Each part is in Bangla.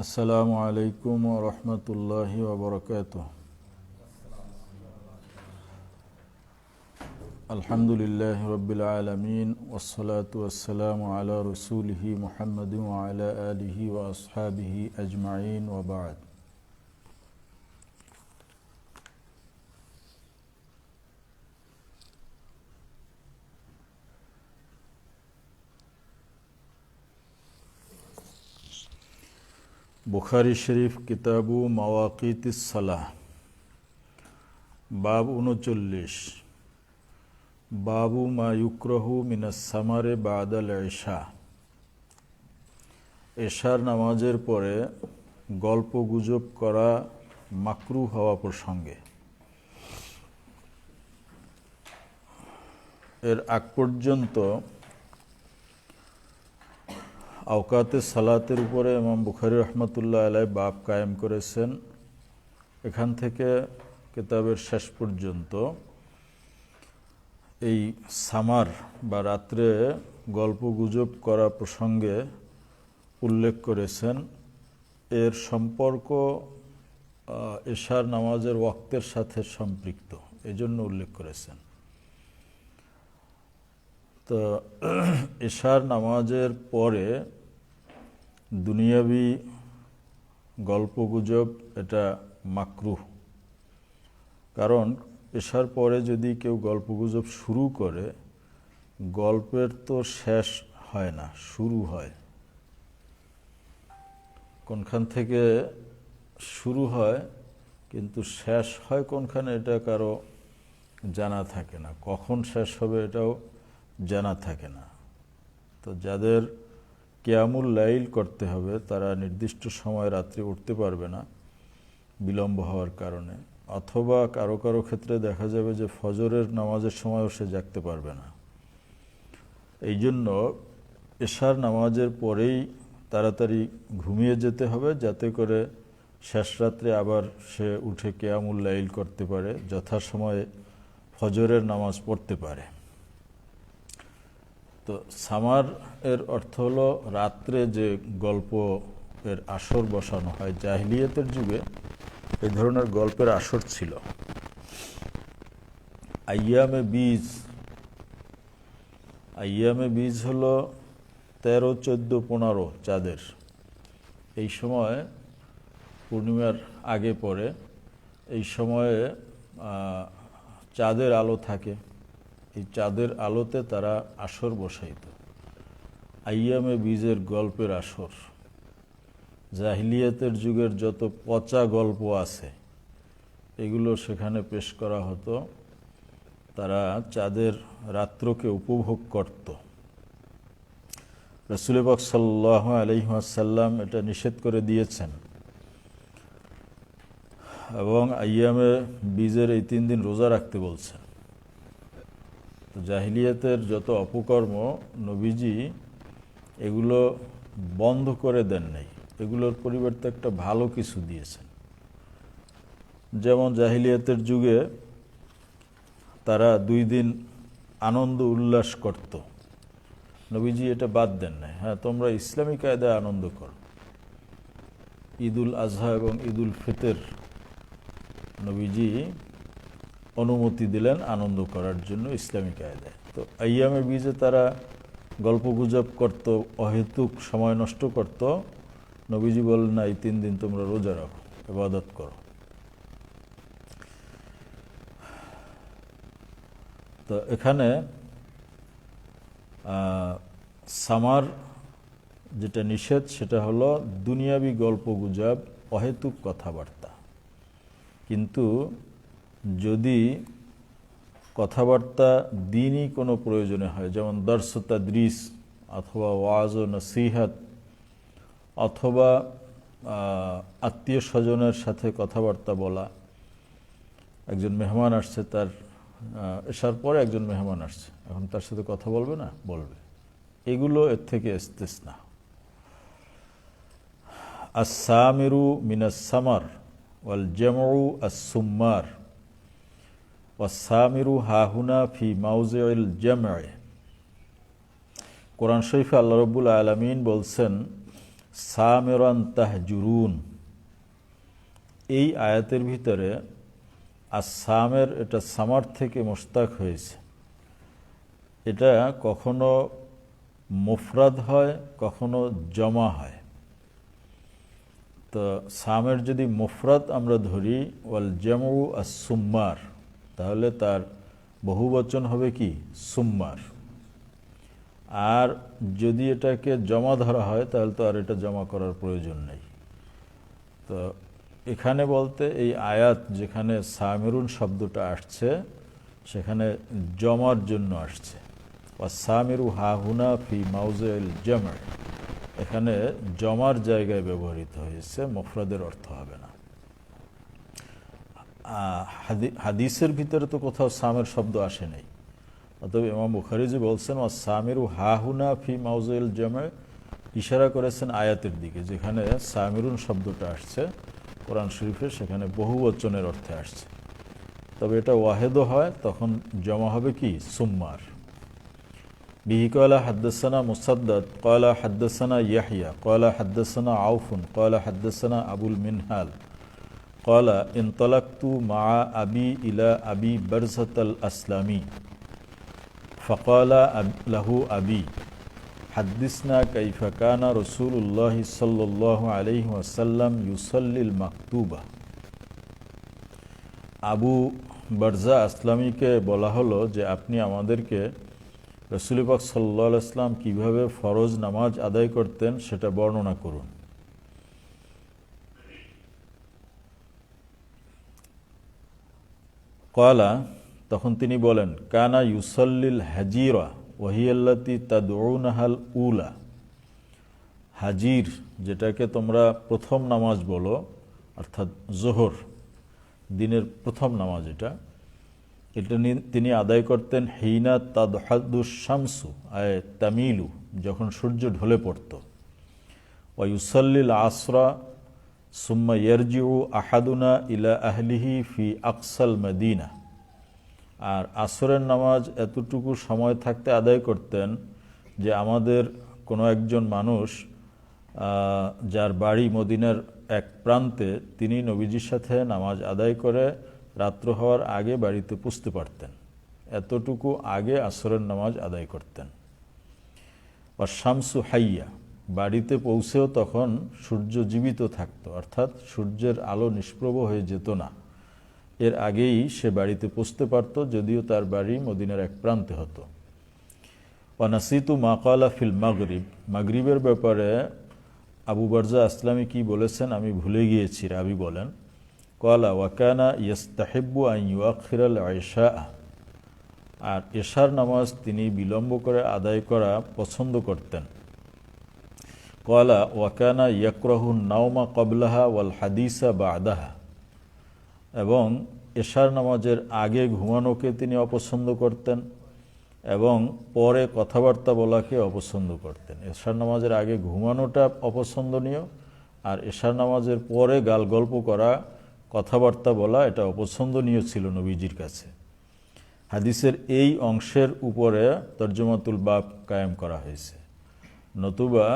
আসসালামু আলাইকুম ওয়া রাহমাতুল্লাহি ওয়া বারাকাতুহু। আলহামদুলিল্লাহি রাব্বিল আলামিন ওয়াসসালাতু ওয়াসসালামু আলা রাসূলিহি মুহাম্মাদিন ওয়া আলা আলিহি ওয়া আসহাবিহি আজমাইন ওয়া বা'দ। বুখারী শরীফ কিতাবু মাওয়াকিতিস সালাহ বাব ৩৯ বাবু মা ইউকরাহু মিনাস সামারে বাদাল ইশা। এশার নামাজের পরে গল্প গুজব করা মাকরুহ হওয়া প্রসঙ্গে। এর আগ পর্যন্ত আওকাতে সালাতের উপরে ইমাম বুখারী রহমতুল্লাহ আলাইহি বাব কায়েম করেছেন। এখান থেকে কিতাবের শেষ পর্যন্ত এই সামার বা রাত্রে গল্প গুজব করা প্রসঙ্গে উল্লেখ করেছেন। এর সম্পর্ক এশার নামাজের ওয়াক্তের সাথে সম্পৃক্ত, এজন্য উল্লেখ করেছেন। তো এশার নামাজের পরে দুনিয়াবি গল্পগুজব এটা মাকরুহ। কারণ এশার পরে যদি কেউ গল্পগুজব শুরু করে, গল্পের তো শেষ হয় না, শুরু হয়। কোনখান থেকে শুরু হয় কিন্তু শেষ হয় কোনখানে এটা কারো জানা থাকে না, কখন শেষ হবে এটাও জানা থাকে না। তো যাদের কিয়ামুল লাইল করতে হবে তারা নির্দিষ্ট সময় রাত্রে উঠতে পারবে না বিলম্ব হওয়ার কারণে, অথবা কারো কারো ক্ষেত্রে দেখা যাবে যে ফজরের নামাজের সময়ও সে জাগতে পারবে না। এই জন্য এশার নামাজের পরেই তাড়াতাড়ি ঘুমিয়ে যেতে হবে, যাতে করে শেষ রাত্রে আবার সে উঠে কিয়ামুল লাইল করতে পারে, যথাসময়ে ফজরের নামাজ পড়তে পারে। তো সামার এর অর্থ হলো রাত্রে যে গল্প এর আসর বসানো হয়। জাহিলিয়াতের যুগে এই ধরনের গল্পের আসর ছিল। আইয়ামে বীজ হলো 13, 14, 15 চাঁদের। এই সময় পূর্ণিমার আগে পরে এই সময়ে চাঁদের আলো থাকে। এই চাঁদের আলোতে তারা আসর বসাইত, আইয়ামে বীজের গল্পের আসর। জাহিলিয়াতের যুগের যত পচা গল্প আছে এগুলো সেখানে পেশ করা হতো। তারা চাঁদের রাত্রকে উপভোগ করত। রাসূল পাক সাল্লাল্লাহু আলাইহি ওয়াসাল্লাম এটা নিষেধ করে দিয়েছেন এবং আইয়ামে বীজের এই 3 দিন রোজা রাখতে বলছেন। তো জাহিলিয়াতের যত অপকর্ম নবীজি এগুলো বন্ধ করে দেন নাই, এগুলোর পরিবর্তে একটা ভালো কিছু দিয়েছেন। যেমন জাহিলিয়াতের যুগে তারা 2 দিন আনন্দ উল্লাস করত, নবীজি এটা বাদ দেন নাই। হ্যাঁ, তোমরা ইসলামী কায়দায় আনন্দ করো। ঈদুল আজহা এবং ঈদুল ফিতর নবীজি অনুমতি দিলেন আনন্দ করার জন্য ইসলামী কায়দায়। তো আইয়ামে বীজে তারা গল্পগুজব করত, অহেতুক সময় নষ্ট করত। নবীজি বলেন না, এই 3 দিন তোমরা রোজা রাখো, ইবাদত করো। তো এখানে সামার যেটা নিষেধ সেটা হলো দুনিয়াবি গল্পগুজব, অহেতুক কথাবার্তা। কিন্তু যদি কথাবার্তা দিনই কোনো প্রয়োজনে হয়, যেমন দর্স তাদরিস অথবা ওয়াজ ও নসিহত, অথবা আত্মীয় স্বজনের সাথে কথাবার্তা বলা। একজন মেহমান আসছে, তার এসার পরে একজন মেহমান আসছে, এখন তার সাথে কথা বলবে না? বলবে। এগুলো এর থেকে ইস্তিসনা। আস-সামিরু মিনাস সামার ওয়াল জামউ আস-সুম্মার ওয়াস-সামিরু হাহুনা ফি মাউজিউল জাম'i। কোরআন শরীফে আল্লাহ রাব্বুল আলামিন বলছেন, সামিরান তাহজুরুন, এই আয়াতের ভিতরে সামের এটা সামার থেকে মুশতাক হয়েছে। এটা কখনো মুফরাদ হয়, কখনো জমা হয়। তো সামের যদি মুফরাদ আমরা ধরি ওয়াল জামউ আস-সুম্মার, তাহলে তার বহুবচন হবে কি? সুম্মার। আর যদি এটাকে জমা ধরা হয় তাহলে তো আর এটা জমা করার প্রয়োজন নেই। তো এখানে বলতে এই আয়াত যেখানে সামিরুন শব্দটা আসছে সেখানে জমার জন্য আসছে। সামিরু হাহুনা ফি মাউজিল জামা, এখানে জমার জায়গায় ব্যবহৃত হয়েছে, মুফরাদের অর্থ হবে না। হাদিসের ভিতরে তো কোথাও সামের শব্দ আসে নাই। অতএব ইমাম বুখারী যে বলছেন সামিরু হাহুনা ফি মাউজিল জামা, ইশারা করেছেন আয়াতের দিকে, যেখানে সামিরুন শব্দটা আসছে কোরআন শরীফে, সেখানে বহুবচনের অর্থে আসছে। তবে এটা ওয়াহেদও হয়, তখন জমা হবে কি? সুম্মার। বিহি ক্বালা হাদ্দাসানা মুসাদ্দাদ ক্বালা হাদ্দাসানা ইয়াহইয়া ক্বালা হাদ্দাসানা আউফুন ক্বালা হাদ্দাসানা আবুল মিনহাল ক্বালা ইনতালাকতু মা আবি ইলা আবি বারযাতাল আসলামি ফাকালা লাহু আবি হাদ্দিসনা কাইফা কানা রাসূলুল্লাহ সাল্লাল্লাহু আলাইহি ওয়াসাল্লাম ইউসাল্লিল মাকতুবা। আবু বারজা আসলামীকে বলা হলো যে আপনি আমাদেরকে রাসূল পাক সাল্লাল্লাহু আলাইহি ওয়াসাল্লাম কীভাবে ফরজ নামাজ আদায় করতেন সেটা বর্ণনা করুন। ক্বালা, তখন তিনি বলেন, কানা ইউসাল্লিল হাজিরা ওয়াহিয়াল্লাতি তাদউনাহাল উলা। হাজির, যেটাকে তোমরা প্রথম নামাজ বলো, অর্থাৎ জোহর, দিনের প্রথম নামাজ, এটা তিনি আদায় করতেন হিনা তাদহাদুশ শামসু আয় তামিলু, যখন সূর্য ঢলে পড়ত। ওয়া ইউসাল্লিল আসরা সুম্মা ইয়ারজিউ আহাদুনা ইলা আহলিহি ফি আকসাল মদিনা। আর আসরের নামাজ এতটুকু সময় থাকতে আদায় করতেন যে আমাদের কোনো একজন মানুষ যার বাড়ি মদিনার এক প্রান্তে, তিনি নবীজির সাথে নামাজ আদায় করে রাত্র হওয়ার আগে বাড়িতে পৌঁছতে পারতেন। এতটুকু আগে আসরের নামাজ আদায় করতেন। শামসু হাইয়া, বাড়িতে পৌঁছেও তখন সূর্য জীবিত থাকত, অর্থাৎ সূর্যের আলো নিষ্প্রভ হয়ে যেত না। এর আগেই সে বাড়িতে পৌঁছতে পারত, যদিও তার বাড়ি মদিনার এক প্রান্তে হতো। ওয়ানাসিতু মা ক্বালা ফিল মাগরিব, মাগরিবের ব্যাপারে আবু বারজা আসলামী কি বলেছেন আমি ভুলে গিয়েছি। রাবি বলেন, ক্বালা ওয়াকানা ইয়াস্তাহিব্বু আন ইউআখিরাল ইশা, আর এশার নামাজ তিনি বিলম্ব করে আদায় করা পছন্দ করতেন। ক্বালা ওয়াকানা ইয়াকরাহু নাওমা ক্বাবলাহা ওয়াল হাদিসা বা'দাহা, এবং এশার নামাজের আগে ঘুমানোকে তিনি অপছন্দ করতেন এবং পরে কথাবার্তা বলাকে অপছন্দ করতেন। এশার নামাজের আগে ঘুমানোটা অপছন্দনীয়, আর এশার নামাজের পরে গাল গল্প করা, কথাবার্তা বলা, এটা অপছন্দনীয় ছিল নবীজির কাছে। হাদিসের এই অংশের উপরে তরজমাতুল বাব কায়েম করা হয়েছে। নতুবা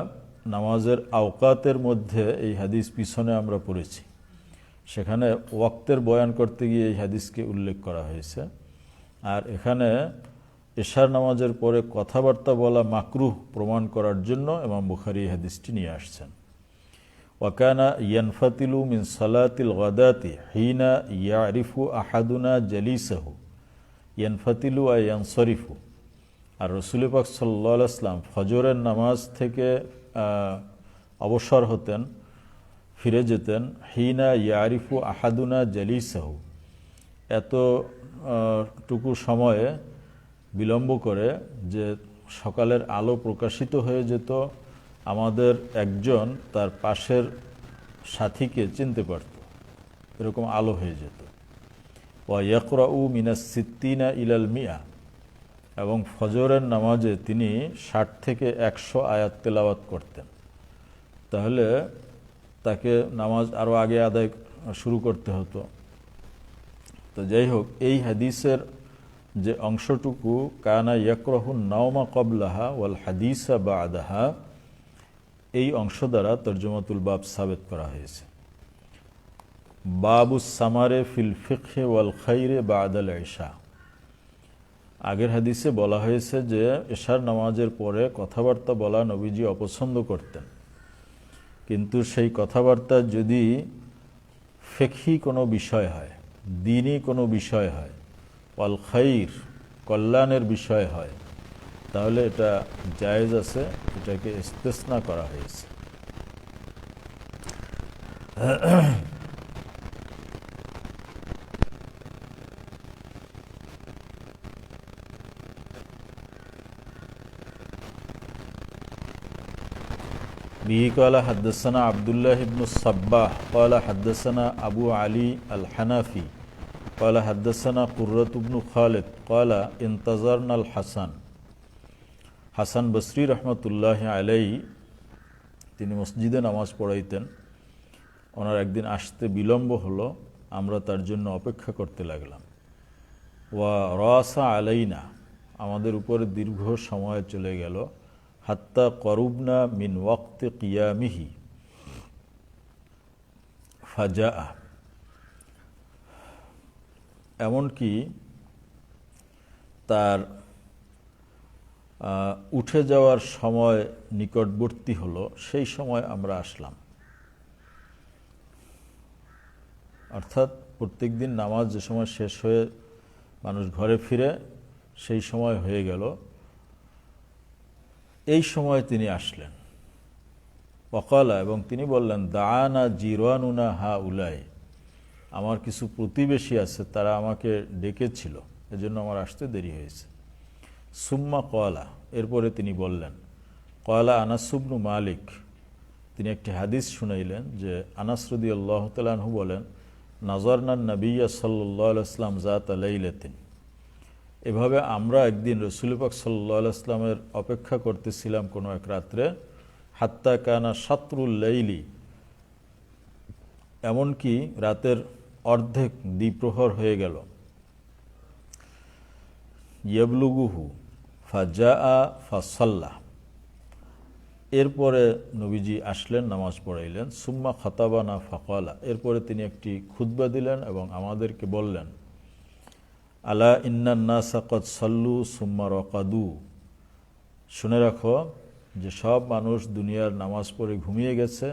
নামাজের আওকাতের মধ্যে এই হাদিস পিছনে আমরা পড়েছি, সেখানে ওয়াক্তের বয়ান করতে গিয়ে এই হাদিসকে উল্লেখ করা হয়েছে। আর এখানে এশার নামাজের পরে কথাবার্তা বলা মাকরুহ প্রমাণ করার জন্য ইমাম বুখারী এই হাদিসটি নিয়ে আসছেন। ওয়াকানা ইয়ানফাতিলু মিন সালাতিল গাদাতি হিনা ইয়ারিফু আহাদুনা জালিসাহু ইয়ানফাতিলু আ ইয়ানসরিফু। আর রাসূল পাক সাল্লাল্লাহু আলাইহি ওয়াসাল্লাম ফজরের নামাজ থেকে অবসর হতেন, ফিরে যেতেন, হিনা ইয়ারিফু আহাদুনা জালিসাহু, এতটুকু সময়ে বিলম্ব করে যে সকালের আলো প্রকাশিত হয়ে যেত, আমাদের একজন তার পাশের সাথীকে চিনতে পারত, এরকম আলো হয়ে যেত। ওয়া ইয়াকরাউ মিনাস সিত্তিনা ইলাল মিয়া, এবং ফজরের নামাজে তিনি 60 থেকে 100 আয়াত তেলাওয়াত করতেন। তাহলে তাকে নামাজ আরও আগে আদায় শুরু করতে হতো। তো যাই হোক, এই হাদিসের যে অংশটুকু কানা ইয়াকরাহু নাওমা ক্বাবলাহা ওয়াল হাদিসা বা'দাহা, এই অংশ দ্বারা তরজমাতুল বাব সাবেত করা হয়েছে। বাবুস সামারে ফিল ফিকহে ওয়াল খাইরে বাদাল ইশা। আগের হাদিসে বলা হয়েছে যে এশার নামাজের পরে কথাবার্তা বলা নবীজি অপছন্দ করতেন, কিন্তু সেই কথাবার্তা যদি ফিকহি কোনো বিষয় হয়, দ্বীনি কোনো বিষয় হয়, ওয়াল খাইর কল্যাণের বিষয় হয়, তাহলে এটা জায়েজ আছে, এটাকে ইস্তেসনা করা হয়েছে। به قال حدثنا عبد الله بن الصباح قال حدثنا أبو علي الحنفي قال حدثنا قرة بن خالد قال انتظرنا الحسن। হাসান বসরি রহমতুল্লাহ আলাইহি তিনি মসজিদে নামাজ পড়াইতেন। ওনার একদিন আসতে বিলম্ব হলো, আমরা তার জন্য অপেক্ষা করতে লাগলাম। ওয়া রাসা আলাইনা, আমাদের উপরে দীর্ঘ সময় চলে গেল। হাত্তা করুবনা মিন ওয়াক্তে কিয়ামিহি ফাজা, এমনকি তার উঠে যাওয়ার সময় নিকটবর্তী হলো, সেই সময় আমরা আসলাম। অর্থাৎ প্রত্যেক দিন নামাজ যে সময় শেষ হয়ে মানুষ ঘরে ফিরে, সেই সময় হয়ে গেল, এই সময় তিনি আসলেন। ওয়াকালা, এবং তিনি বললেন, দাআনা জিরানুনা হা উলাই, আমার কিছু প্রতিবেশী আছে, তারা আমাকে ডেকেছিল, এজন্য আমার আসতে দেরি হয়েছে। সুম্মা কয়লা, এরপরে তিনি বললেন, কয়লা আনাস ইবনু মালিক, তিনি একটি হাদিস শুনাইলেন যে আনাস রাদিয়াল্লাহু তাআলা আনহু বলেন, নাজারনান নবিয়্য সাল্লাল্লাহু আলাইহি ওয়াসাল্লাম যাতা লাইলাতিন, এভাবে আমরা একদিন রাসূল পাক সাল্লাল্লাহু আলাইহি ওয়াসাল্লামের অপেক্ষা করতেছিলাম কোনো এক রাত্রে। হাত্তা কানা শাতরুল লাইলি, এমনকি রাতের অর্ধেক দ্বিপ্রহর হয়ে গেল। ইয়াবলুগুহু ফাজাআ ফাসাল্লা, এরপরে নবীজি আসলেন, নামাজ পড়াইলেন। সুম্মা খাতাবানা ফাকালা, এরপরে তিনি একটি খুতবা দিলেন এবং আমাদেরকে বললেন, আলা ইন্নান নাসা কদ সাল্লু সুম্মা রাকাদু, শুনে রাখো যে সব মানুষ দুনিয়ার নামাজ পড়ে ঘুমিয়ে গেছে।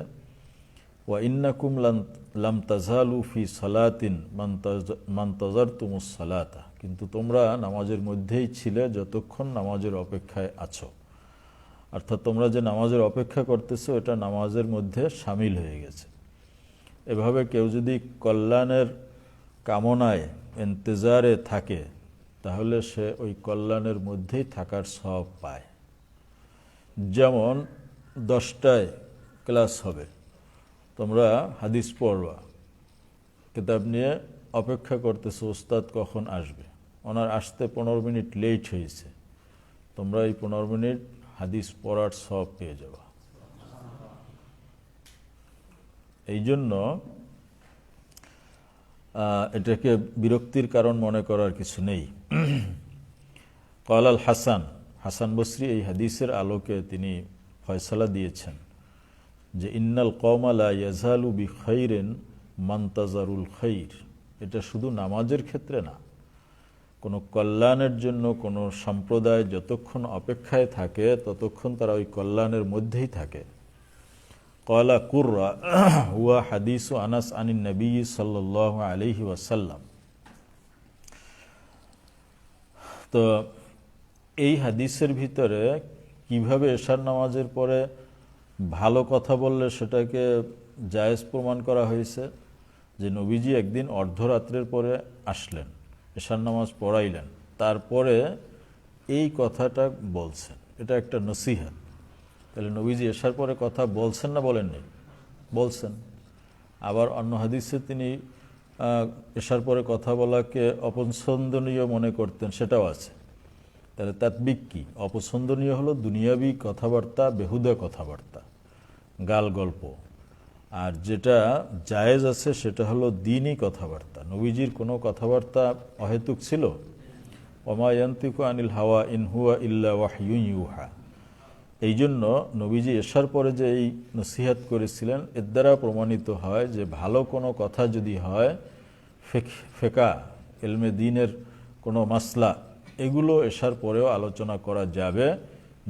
ওয়া ইন্নাকুম লাম তাজালু ফি সালাতিন মান তাজারতুমুস সালাতা, কিন্তু তোমরা নামাজের মধ্যেই ছিলে যতক্ষণ নামাজের অপেক্ষায় আছো। অর্থাৎ তোমরা যে নামাজের অপেক্ষা করতেছো, এটা নামাজের মধ্যে শামিল হয়ে গেছে। এভাবে কেউ যদি কল্যাণের কামনায় ইন্তজারে থাকে, তাহলে সে ওই কল্যাণের মধ্যেই থাকার সওয়াব পায়। যেমন 10টায় ক্লাস হবে, তোমরা হাদিস পড়বা, কিতাব নিয়ে অপেক্ষা করতেছো ওস্তাদ কখন আসবে, ওনার আসতে 15 মিনিট লেট হয়েছে, তোমরা এই 15 মিনিট হাদিস পড়ার সওয়াব পেয়ে যাবা। এই জন্য এটাকে বিরক্তির কারণ মনে করার কিছু নেই। কালাল হাসান, হাসান বসরি এই হাদিসের আলোকে তিনি ফয়সালা দিয়েছেন যে ইন্নাল কওমা লা ইয়াজালু বিখাইরিন মানতাজারুল খাইর, এটা শুধু নামাজের ক্ষেত্রে না, কোনো কল্যাণের জন্য কোনো সম্প্রদায় যতক্ষণ অপেক্ষায় থাকে ততক্ষণ তারা ওই কল্যাণের মধ্যেই থাকে। ক্বালা কুররা হুয়া হাদিসু আনাস আনিন নবী সাল্লাল্লাহু আলাইহি ওয়াসাল্লাম। তো এই হাদিসের ভিতরে কিভাবে এশার নামাজের পরে ভালো কথা বললে সেটাকে জায়েজ প্রমাণ করা হয়েছে, যে নবীজি একদিন অর্ধরাত্রের পরে আসলেন, এশার নামাজ পড়াইলেন, তারপরে এই কথাটা বলছেন, এটা একটা নসিহত। তাহলে নবীজি এশার পরে কথা বলছেন না বলেননি? বলছেন। আবার অন্য হাদিসে তিনি এশার পরে কথা বলাকে অপছন্দনীয় মনে করতেন, সেটাও আছে। তাহলে তাতবিক কি? অপছন্দনীয় হলো দুনিয়াবি কথাবার্তা, বেহুদা কথাবার্তা, গাল গল্প। আর যেটা জায়েজ আছে সেটা হলো দ্বীনি কথাবার্তা। নবীজির কোনো কথাবার্তা অহেতুক ছিল? ওমা ইয়ান্তিকু আনিল হাওয়া ইন হুয়া ইল্লা ওয়াহয়ুন ইউহা, এই জন্য নবীজি এশার পরে যে এই নসিহত করেছিলেন এর দ্বারা প্রমাণিত হয় যে ভালো কোনো কথা যদি হয়, ফেকা ইলমে দ্বীনের কোনো মাসলা, এগুলো এশার পরেও আলোচনা করা যাবে,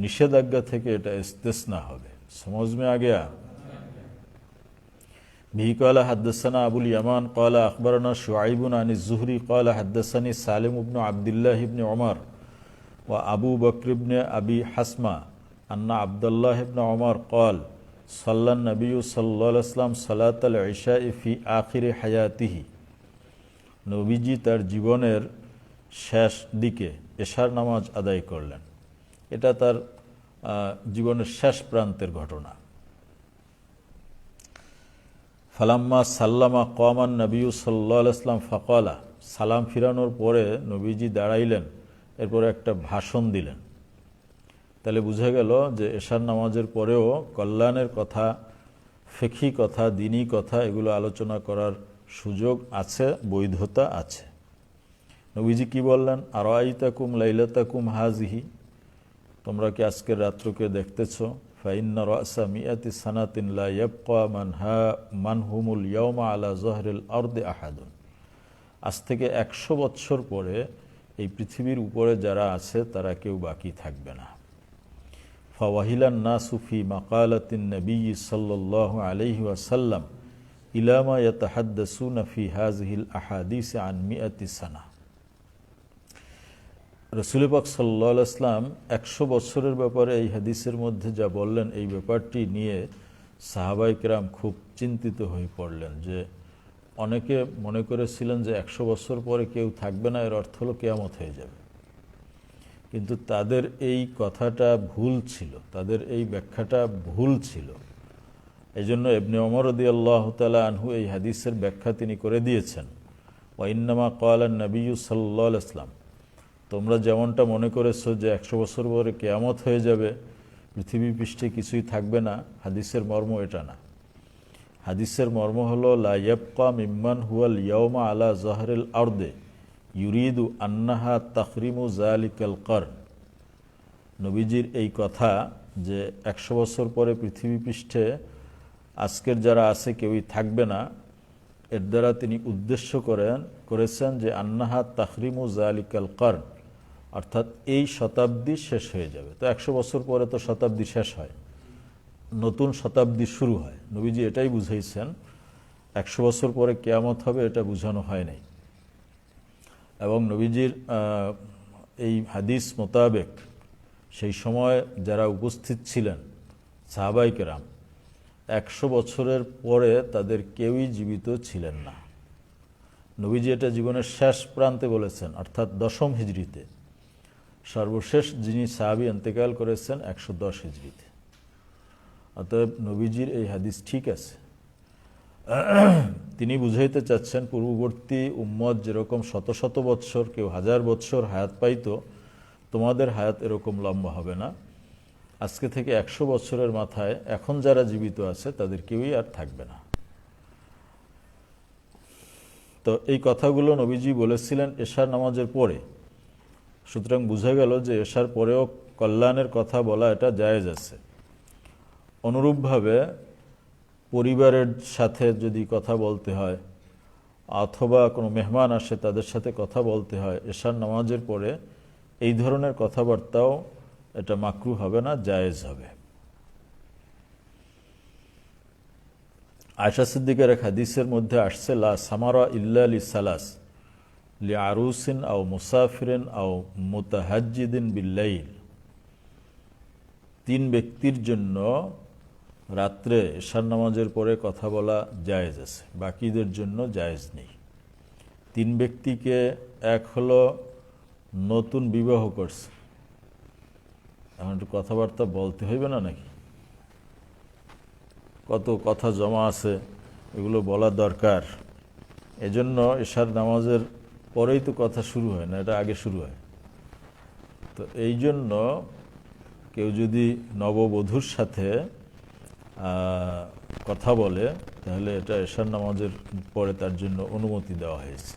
নিষেধাজ্ঞা থেকে এটা ইস্তেসনা হবে। समझ में आ गया। भी قال حدثنا أبو اليمان قال أخبرنا شعيب عن الزهري قال حدثني سالم بن عبد الله بن عمر وأبو بكر بن أبي حسمة أن عبد الله بن عمر قال صلى النبي صلى الله عليه وسلم صلاة العشاء في آخر حياته। নবীজি তার জীবনের শেষ দিকে এশার নামাজ আদায় করলেন। এটা তার জীবনের শেষ প্রান্তের ঘটনা। ফালাম্মা সাল্লামা কওমান নবী সাল্লাল্লাহু আলাইহি ওয়াসাল্লাম ফাকালা, সালাম ফিরানোর পরে নবীজি দাঁড়াইলেন, এরপরে একটা ভাষণ দিলেন। তাহলে বোঝা গেল যে এশার নামাজের পরেও কল্যাণের কথা, ফিকহি কথা, দ্বীনি কথা এগুলো আলোচনা করার সুযোগ আছে, বৈধতা আছে। নবীজি কি বললেন? আরাইতাকুম লাইলাতাকুম হাজিহি, তোমরা কি আজকের রাত্রকে দেখতেছ? ফাইন্না রাসা মিয়াতি সানাতিন লা ইয়াবকা মানহুমুল ইয়াওমা আলা যহরিল আরদি আহাদুন, আজ থেকে 100 বছর পরে এই পৃথিবীর উপরে যারা আছে তারা কেউ বাকি থাকবে না। ফাওয়াহিলান নাসু ফি মাকালাতিন নবী সাল্লাল্লাহু আলাইহি ওয়াসাল্লাম ইলা মা ইয়াতাহাদ্দাসুনা ফি হাযিহিল আহাদিস আন মিয়াতি সানা। রসুল পাক সাল্লাল্লাহু আলাইহি ওয়াসাল্লাম 100 বছরের ব্যাপারে এই হাদিসের মধ্যে যা বললেন, এই ব্যাপারটি নিয়ে সাহাবায়ে কেরাম খুব চিন্তিত হয়ে পড়লেন। যে অনেকে মনে করেছিলেন যে 100 বছর পরে কেউ থাকবে না, এর অর্থ হলো কিয়ামত হয়ে যাবে। কিন্তু তাদের এই কথাটা ভুল ছিল, তাদের এই ব্যাখ্যাটা ভুল ছিল। এই জন্য ইবনে ওমর রাদিয়াল্লাহু তাআলা আনহু এই হাদিসের ব্যাখ্যা তিনি করে দিয়েছেন। ওয়া ইন্নামা ক্বালা নবী সাল্লাল্লাহু আলাইহি ওয়াসাল্লাম, তোমরা যেমনটা মনে করেছো যে 100 বছর পরে কিয়ামত হয়ে যাবে, পৃথিবী পৃষ্ঠে কিছুই থাকবে না, হাদিসের মর্ম এটা না। হাদিসের মর্ম হলো লা ইয়াবকা মিম্মান হুয়াল ইয়াওমা আলা যহরিল আরদে ইউরিদু আন্নাহা তাখরিমু যালিকাল করন। নবীজির এই কথা যে 100 বছর পরে পৃথিবী পৃষ্ঠে আজকের যারা আছে কেউই থাকবে না, এর দ্বারা তিনি উদ্দেশ্য করেছেন যে আন্নাহা তাখরিমু যালিকাল করন, অর্থাৎ এই শতাব্দী শেষ হয়ে যাবে। তো 100 বছর পরে তো শতাব্দী শেষ হয়, নতুন শতাব্দী শুরু হয়। নবীজি এটাই বুঝাইছেন, 100 বছর পরে কিয়ামত হবে এটা বোঝানো হয় নাই। এবং নবীজির এই হাদিস মোতাবেক সেই সময় যারা উপস্থিত ছিলেন সাহাবায়ে কেরাম, 100 বছরের পরে তাদের কেউই জীবিত ছিলেন না। নবীজি এটা জীবনের শেষ প্রান্তে বলেছেন, অর্থাৎ 10ম হিজরিতে। সর্বশেষ যিনি সাহাবী ইন্তেকাল করেছেন 110 হিজরিতে। অতএব নবীজির এই হাদিস ঠিক আছে। তিনি বুঝাইতে চাচ্ছেন পূর্ববর্তী উম্মত যেরকম শত শত বৎসর, কেউ 1000 বৎসর হায়াত পাইত, তোমাদের হায়াত এরকম লম্বা হবে না। আজকে থেকে 100 বছরের মাথায় এখন যারা জীবিত আছে তাদের কেউই আর থাকবে না। তো এই কথাগুলো নবীজি বলেছিলেন এশার নামাজের পরে। সুতরাং বোঝা গেল যে এশার পরেও কল্যাণের কথা বলা এটা জায়েজ আছে। অনুরূপভাবে পরিবারের সাথে যদি কথা বলতে হয় অথবা কোনো মেহমান আসে তাদের সাথে কথা বলতে হয়, এশার নামাজের পরে এই ধরনের কথাবার্তাও এটা মাকরুহ হবে না, জায়েজ হবে। আয়েশা সিদ্দিকার এক হাদিসের মধ্যে আসছে, লা সামারা ইল্লা লিসালাস লি আরুসিন আও মুসাফিরিন আও মুতাহাজ্জিদিন বিল্লাইল। 3 ব্যক্তির জন্য রাত্রে এশার নামাজের পরে কথা বলা জায়েজ আছে, বাকিদের জন্য জায়েজ নেই। 3 ব্যক্তিকে, এক হলো নতুন বিবাহ করছে, এখন একটু কথাবার্তা বলতে হইবে না নাকি? কত কথা জমা আছে, এগুলো বলা দরকার। এজন্য এশার নামাজের পরেই তো কথা শুরু হয় না, এটা আগে শুরু হয়। তো এই জন্য কেউ যদি নববধূর সাথে কথা বলে তাহলে এটা এশার নামাজের পরে তার জন্য অনুমতি দেওয়া হয়েছে।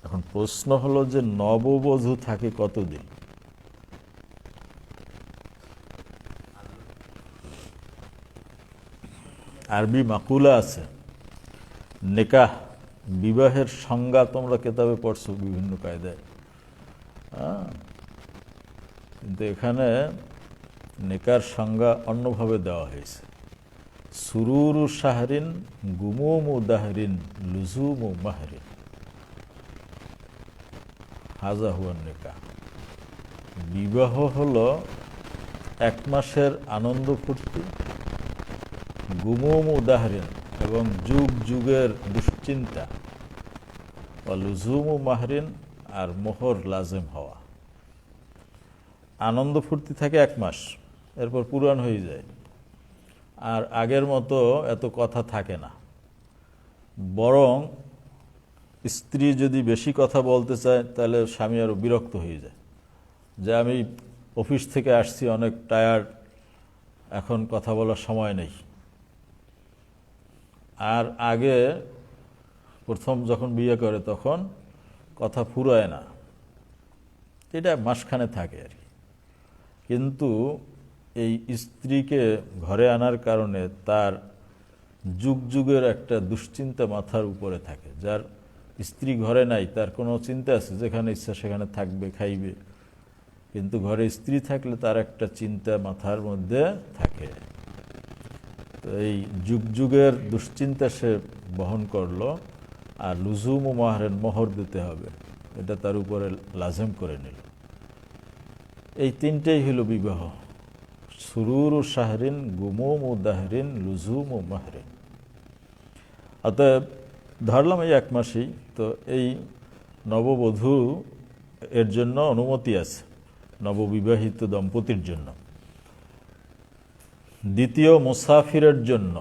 এখন প্রশ্ন হলো যে নববধূ থাকে কতদিন? আরবি মাকুলা আছে, নিকাহ বিবাহের সংজ্ঞা তোমরা কেতাবে পড়ছো বিভিন্ন কায়দায়, কিন্তু এখানে নিকার সংজ্ঞা অন্যভাবে দেওয়া হয়েছে। সুরুরু শাহরিন গুমুমু দাহরিন লুজুমু মাহরিন, হাজা হুয়ান নিকাহ। বিবাহ হলো এক মাসের আনন্দ ফুর্তি, গুমুমু দাহরিন এবং যুগ যুগের দুশ্চিন্তা, বা লুজুমু মাহরিন আর মোহর লাজেম হওয়া। আনন্দ ফুর্তি থাকে এক মাস, এরপর পুরান হয়ে যায়, আর আগের মতো এত কথা থাকে না। বরং স্ত্রী যদি বেশি কথা বলতে চায় তাহলে স্বামী আরও বিরক্ত হয়ে যায়, যে আমি অফিস থেকে আসছি অনেক টায়ার্ড, এখন কথা বলার সময় নেই। আর আগে প্রথম যখন বিয়ে করে তখন কথা ফুরায় না, এটা মাসখানে থাকে আর কি। কিন্তু এই স্ত্রীকে ঘরে আনার কারণে তার যুগ যুগের একটা দুশ্চিন্তা মাথার উপরে থাকে। যার স্ত্রী ঘরে নাই তার কোনো চিন্তা আছে, যেখানে ইচ্ছা সেখানে থাকবে, খাইবে, কিন্তু ঘরে স্ত্রী থাকলে তার একটা চিন্তা মাথার মধ্যে থাকে। তো এই যুগ যুগের দুশ্চিন্তা সে বহন করলো, আর লুজুম ও মাহরেন, মোহর দিতে হবে, এটা তার উপরে লাজেম করে নিল। এই তিনটেই হলো বিবাহ, সুরুর ও শাহরিন গুমুম ও দাহরিন লুজুম ও মাহরিন। অতএব ধরলাম এই এক মাসেই, তো এই নববধূ এর জন্য অনুমতি আছে, নববিবাহিত দম্পতির জন্য। দ্বিতীয়, মুসাফিরের জন্য।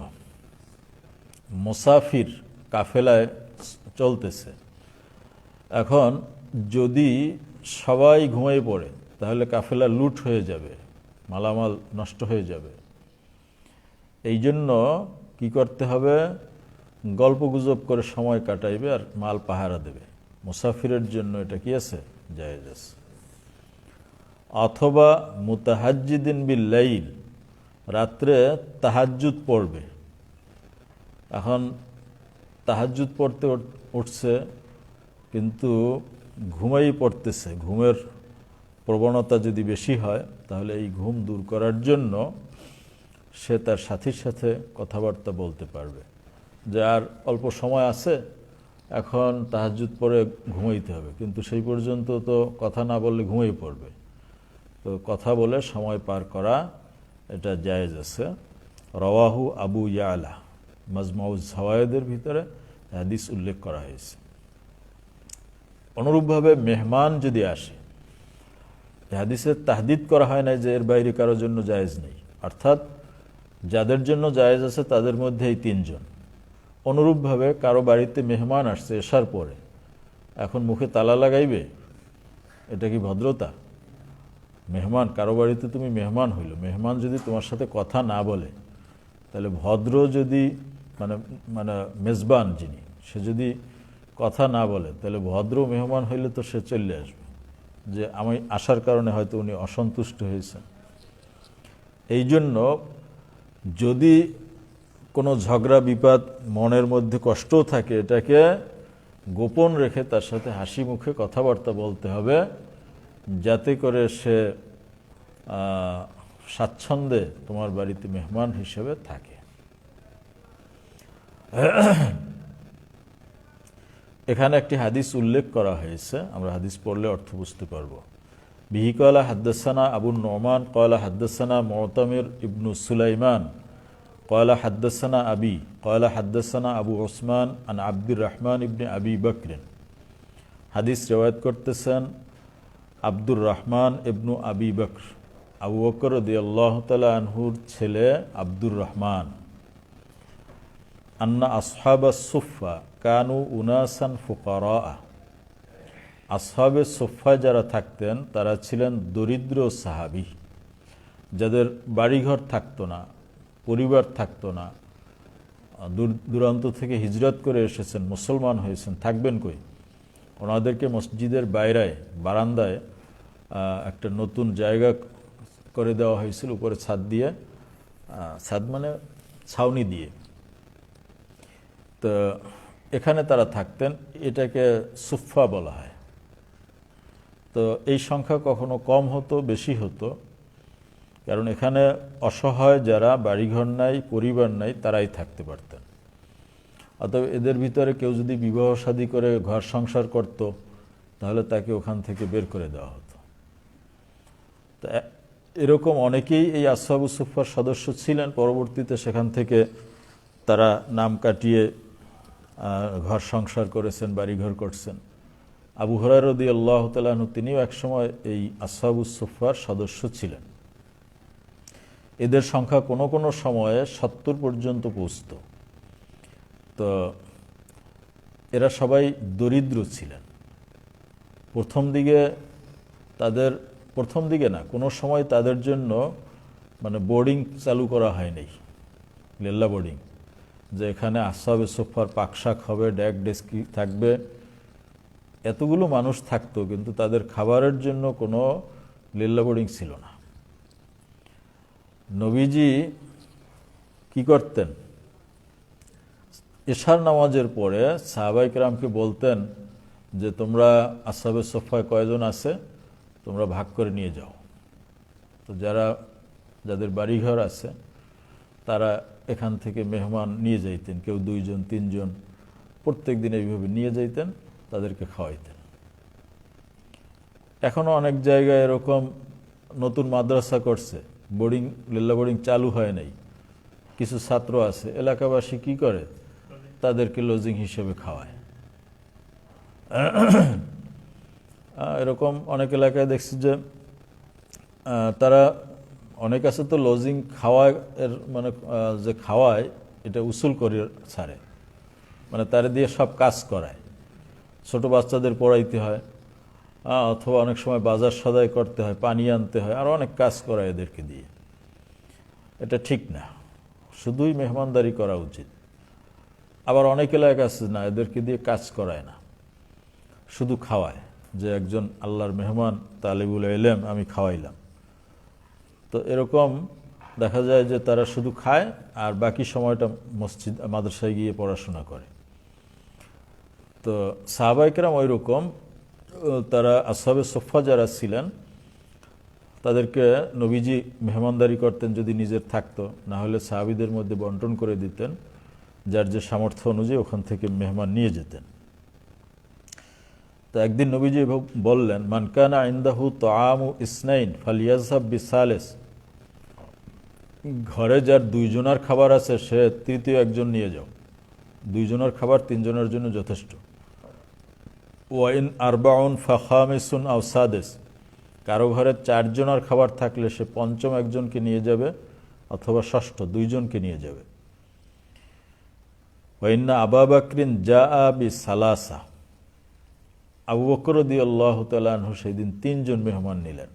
মুসাফির কাফেলায় চলতেছে, এখন যদি সবাই ঘুমিয়ে পড়ে তাহলে কাফেলা লুট হয়ে যাবে, মালামাল নষ্ট হয়ে যাবে। এই জন্য কি করতে হবে, গল্প গুজব করে সময় কাটাইবে আর মাল পাহারা দেবে। মুসাফিরের জন্য এটা কি আছে, জায়েজ আছে। অথবা মুতাহাজ্জিদিন বিল লাইল, রাত্রে তাহাজ্জুদ পড়বে। এখন তাহাজ্জুদ পড়তে উঠছে কিন্তু ঘুমাই পড়তেছে, ঘুমের প্রবণতা যদি বেশি হয় তাহলে এই ঘুম দূর করার জন্য সে তার সাথীর সাথে কথাবার্তা বলতে পারবে, যে আর অল্প সময় আছে, এখন তাহাজ্জুদ পড়ে ঘুমাইতে হবে, কিন্তু সেই পর্যন্ত তো কথা না বললে ঘুমিয়ে পড়বে। তো কথা বলে সময় পার করা এটা জায়েজ আছে। রওয়াহু আবু ইয়ালা, মাজমাউজ জাওয়ায়েদের ভিতরে হাদিস উল্লেখ করা হয়েছে। অনুরূপভাবে মেহমান যদি আসে, হাদিসে তাহদিদ করা হয় না যে এর বাইরে কারোর জন্য জায়েজ নেই, অর্থাৎ যাদের জন্য জায়েজ আছে তাদের মধ্যে এই তিনজন। অনুরূপভাবে কারো বাড়িতে মেহমান আসছে এসার পরে, এখন মুখে তালা লাগাইবে, এটা কি ভদ্রতা? মেহমান, কারো বাড়িতে তুমি মেহমান হইল, মেহমান যদি তোমার সাথে কথা না বলে, তাহলে ভদ্র যদি মানে মানে মেজবান যিনি, সে যদি কথা না বলে, তাহলে ভদ্র মেহমান হইলে তো সে চলে আসবে, যে আমি আসার কারণে হয়তো উনি অসন্তুষ্ট হয়েছেন। এই জন্য যদি কোনো ঝগড়া বিবাদ মনের মধ্যে কষ্টও থাকে, এটাকে গোপন রেখে তার সাথে হাসি মুখে কথাবার্তা বলতে হবে, যাতে করে সে স্বাচ্ছন্দ্যে তোমার বাড়িতে মেহমান হিসেবে থাকে। এখানে একটি হাদিস উল্লেখ করা হয়েছে, আমরা হাদিস পড়লে অর্থ বুঝতে পারব। বিহি ক্বালা হাদ্দাসানা আবু নোমান ক্বালা হাদ্দাসানা মুতামির ইবনু সুলাইমান ক্বালা হাদ্দাসানা আবি ক্বালা হাদ্দাসানা আবু ওসমান আন আব্দুর রহমান ইবনে আবি বকর। হাদিস রিওয়ায়াত করতেছেন আব্দুর রহমান ইবনু আবি বকর, আবু বকর রাদিয়াল্লাহু তাআলা আনহুর ছেলে আব্দুর রহমান। আন্না আসহাবাস সুফা কানু উনাসান ফুকারা, আসহাবে সুফা যারা থাকতেন তারা ছিলেন দরিদ্র সাহাবী, যাদের বাড়িঘর থাকতো না, পরিবার থাকতো না, দূর দূরান্ত থেকে হিজরত করে এসেছেন, মুসলমান হয়েছেন, থাকবেন কই? ওনাদেরকে মসজিদের বাইরে বারান্দায় একটা নতুন জায়গা করে দেওয়া হয়েছিল, উপরে ছাদ দিয়ে, ছাদ মানে ছাউনি দিয়ে, তো এখানে তারা থাকতেন, এটাকে সুফা বলা হয়। তো এই সংখ্যা কখনো কম হতো, বেশি হতো, কারণ এখানে অসহায় যারা বাড়িঘর নাই, পরিবার নাই, তারাই থাকতে পারতেন। অতএব এদের ভিতরে কেউ যদি বিবাহ শাদী করে ঘর সংসার করত, তাহলে তাকে ওখান থেকে বের করে দেওয়া হতো। তা এরকম অনেকেই এই আসহাবুস সুফফার সদস্য ছিলেন। পরবর্তীতে সেখান থেকে তারা নাম কাটিয়ে ঘর সংসার করেছেন, বাড়িঘর করছেন। আবু হুরায়রা রাদিয়াল্লাহু তাআলা আনহু তিনিও একসময় এই আসহাবুস সুফফার সদস্য ছিলেন। এদের সংখ্যা কোনো কোনো সময়ে 70 পর্যন্ত পৌঁছত। তো এরা সবাই দরিদ্র ছিলেন। প্রথম দিকে না, কোনো সময় তাদের জন্য মানে বোর্ডিং চালু করা হয়নি, লেল্লা বোর্ডিং, যে এখানে আসহাবে সুফফার পাকশাক হবে, ডেক ডেস্কি থাকবে, এতগুলো মানুষ থাকতো, কিন্তু তাদের খাবারের জন্য কোনো লেল্লা বোর্ডিং ছিল না। নবীজি কি করতেন? এশার নামাজের পরে সাহাবায়ে কেরামকে বলতেন যে তোমরা আসহাবে সুফফায় কয়জন আছে, তোমরা ভাগ করে নিয়ে যাও। তো যাদের বাড়িঘর আছে তারা এখান থেকে মেহমান নিয়ে যাইতেন, কেউ 2 জন 3 জন, প্রত্যেক দিন এইভাবে নিয়ে যাইতেন, তাদেরকে খাওয়াইতেন। এখনও অনেক জায়গায় এরকম নতুন মাদ্রাসা করছে, বোর্ডিং, লেল্লা বোর্ডিং চালু হয় নাই, কিছু ছাত্র আছে, এলাকাবাসী কি করে, তাদেরকে লজিং হিসেবে খাওয়ায়। এরকম অনেক এলাকায় দেখছি যে তারা অনেক আছে তো লজিং খাওয়ায়, মানে যে খাওয়ায় এটা উসুল করে ছাড়ে, মানে তারা দিয়ে সব কাজ করায়। ছোট বাচ্চাদের পড়াইতে হয়, অথবা অনেক সময় বাজার সদাই করতে হয়, পানি আনতে হয়, আর অনেক কাজ করায় এদেরকে দিয়ে। এটা ঠিক না, শুধুই মেহমানদারি করা উচিত। আবার অনেক এলাকা আছে না, এদেরকে দিয়ে কাজ করায় না, শুধু খাওয়ায়, যে একজন আল্লাহর মেহমান, তালিবুল ইলম, আমি খাওয়াইলাম। তো এরকম দেখা যায় যে তারা শুধু খায় আর বাকি সময়টা মসজিদ মাদ্রাসায় গিয়ে পড়াশোনা করে। তো সাহাবায়ে কেরাম ওই রকম, তারা আসহাবে সুফফা যারা ছিলেন তাদেরকে নবীজি মেহমানদারি করতেন যদি নিজের থাকতো, না হলে সাহাবীদের মধ্যে বন্টন করে দিতেন, যার যে সামর্থ্য অনুযায়ী ওখান থেকে মেহমান নিয়ে যেতেন। তো একদিন নবীজি বললেন, মান কানা ইনদাহু তাআমু ইসনাইন ফালিয়াযহাব বিসালিস, ঘরে যার 2 জনের খাবার আছে সে তৃতীয় একজন নিয়ে যাও। 2 জনের খাবার 3 জনের জন্য যথেষ্ট। ওয়াইন আরবাউন ফাখামিসুন আও সাদিস, কারো ঘরে 4 জনের খাবার থাকলে সে পঞ্চম একজনকে নিয়ে যাবে, অথবা ষষ্ঠ 2 জনকে নিয়ে যাবে। ওয়াইন্না আবু বকরিন জাআ বিসালাসা, আবু বকর রাদিয়াল্লাহু তাআলা আনহু সেদিন 3 জন মেহমান নিলেন।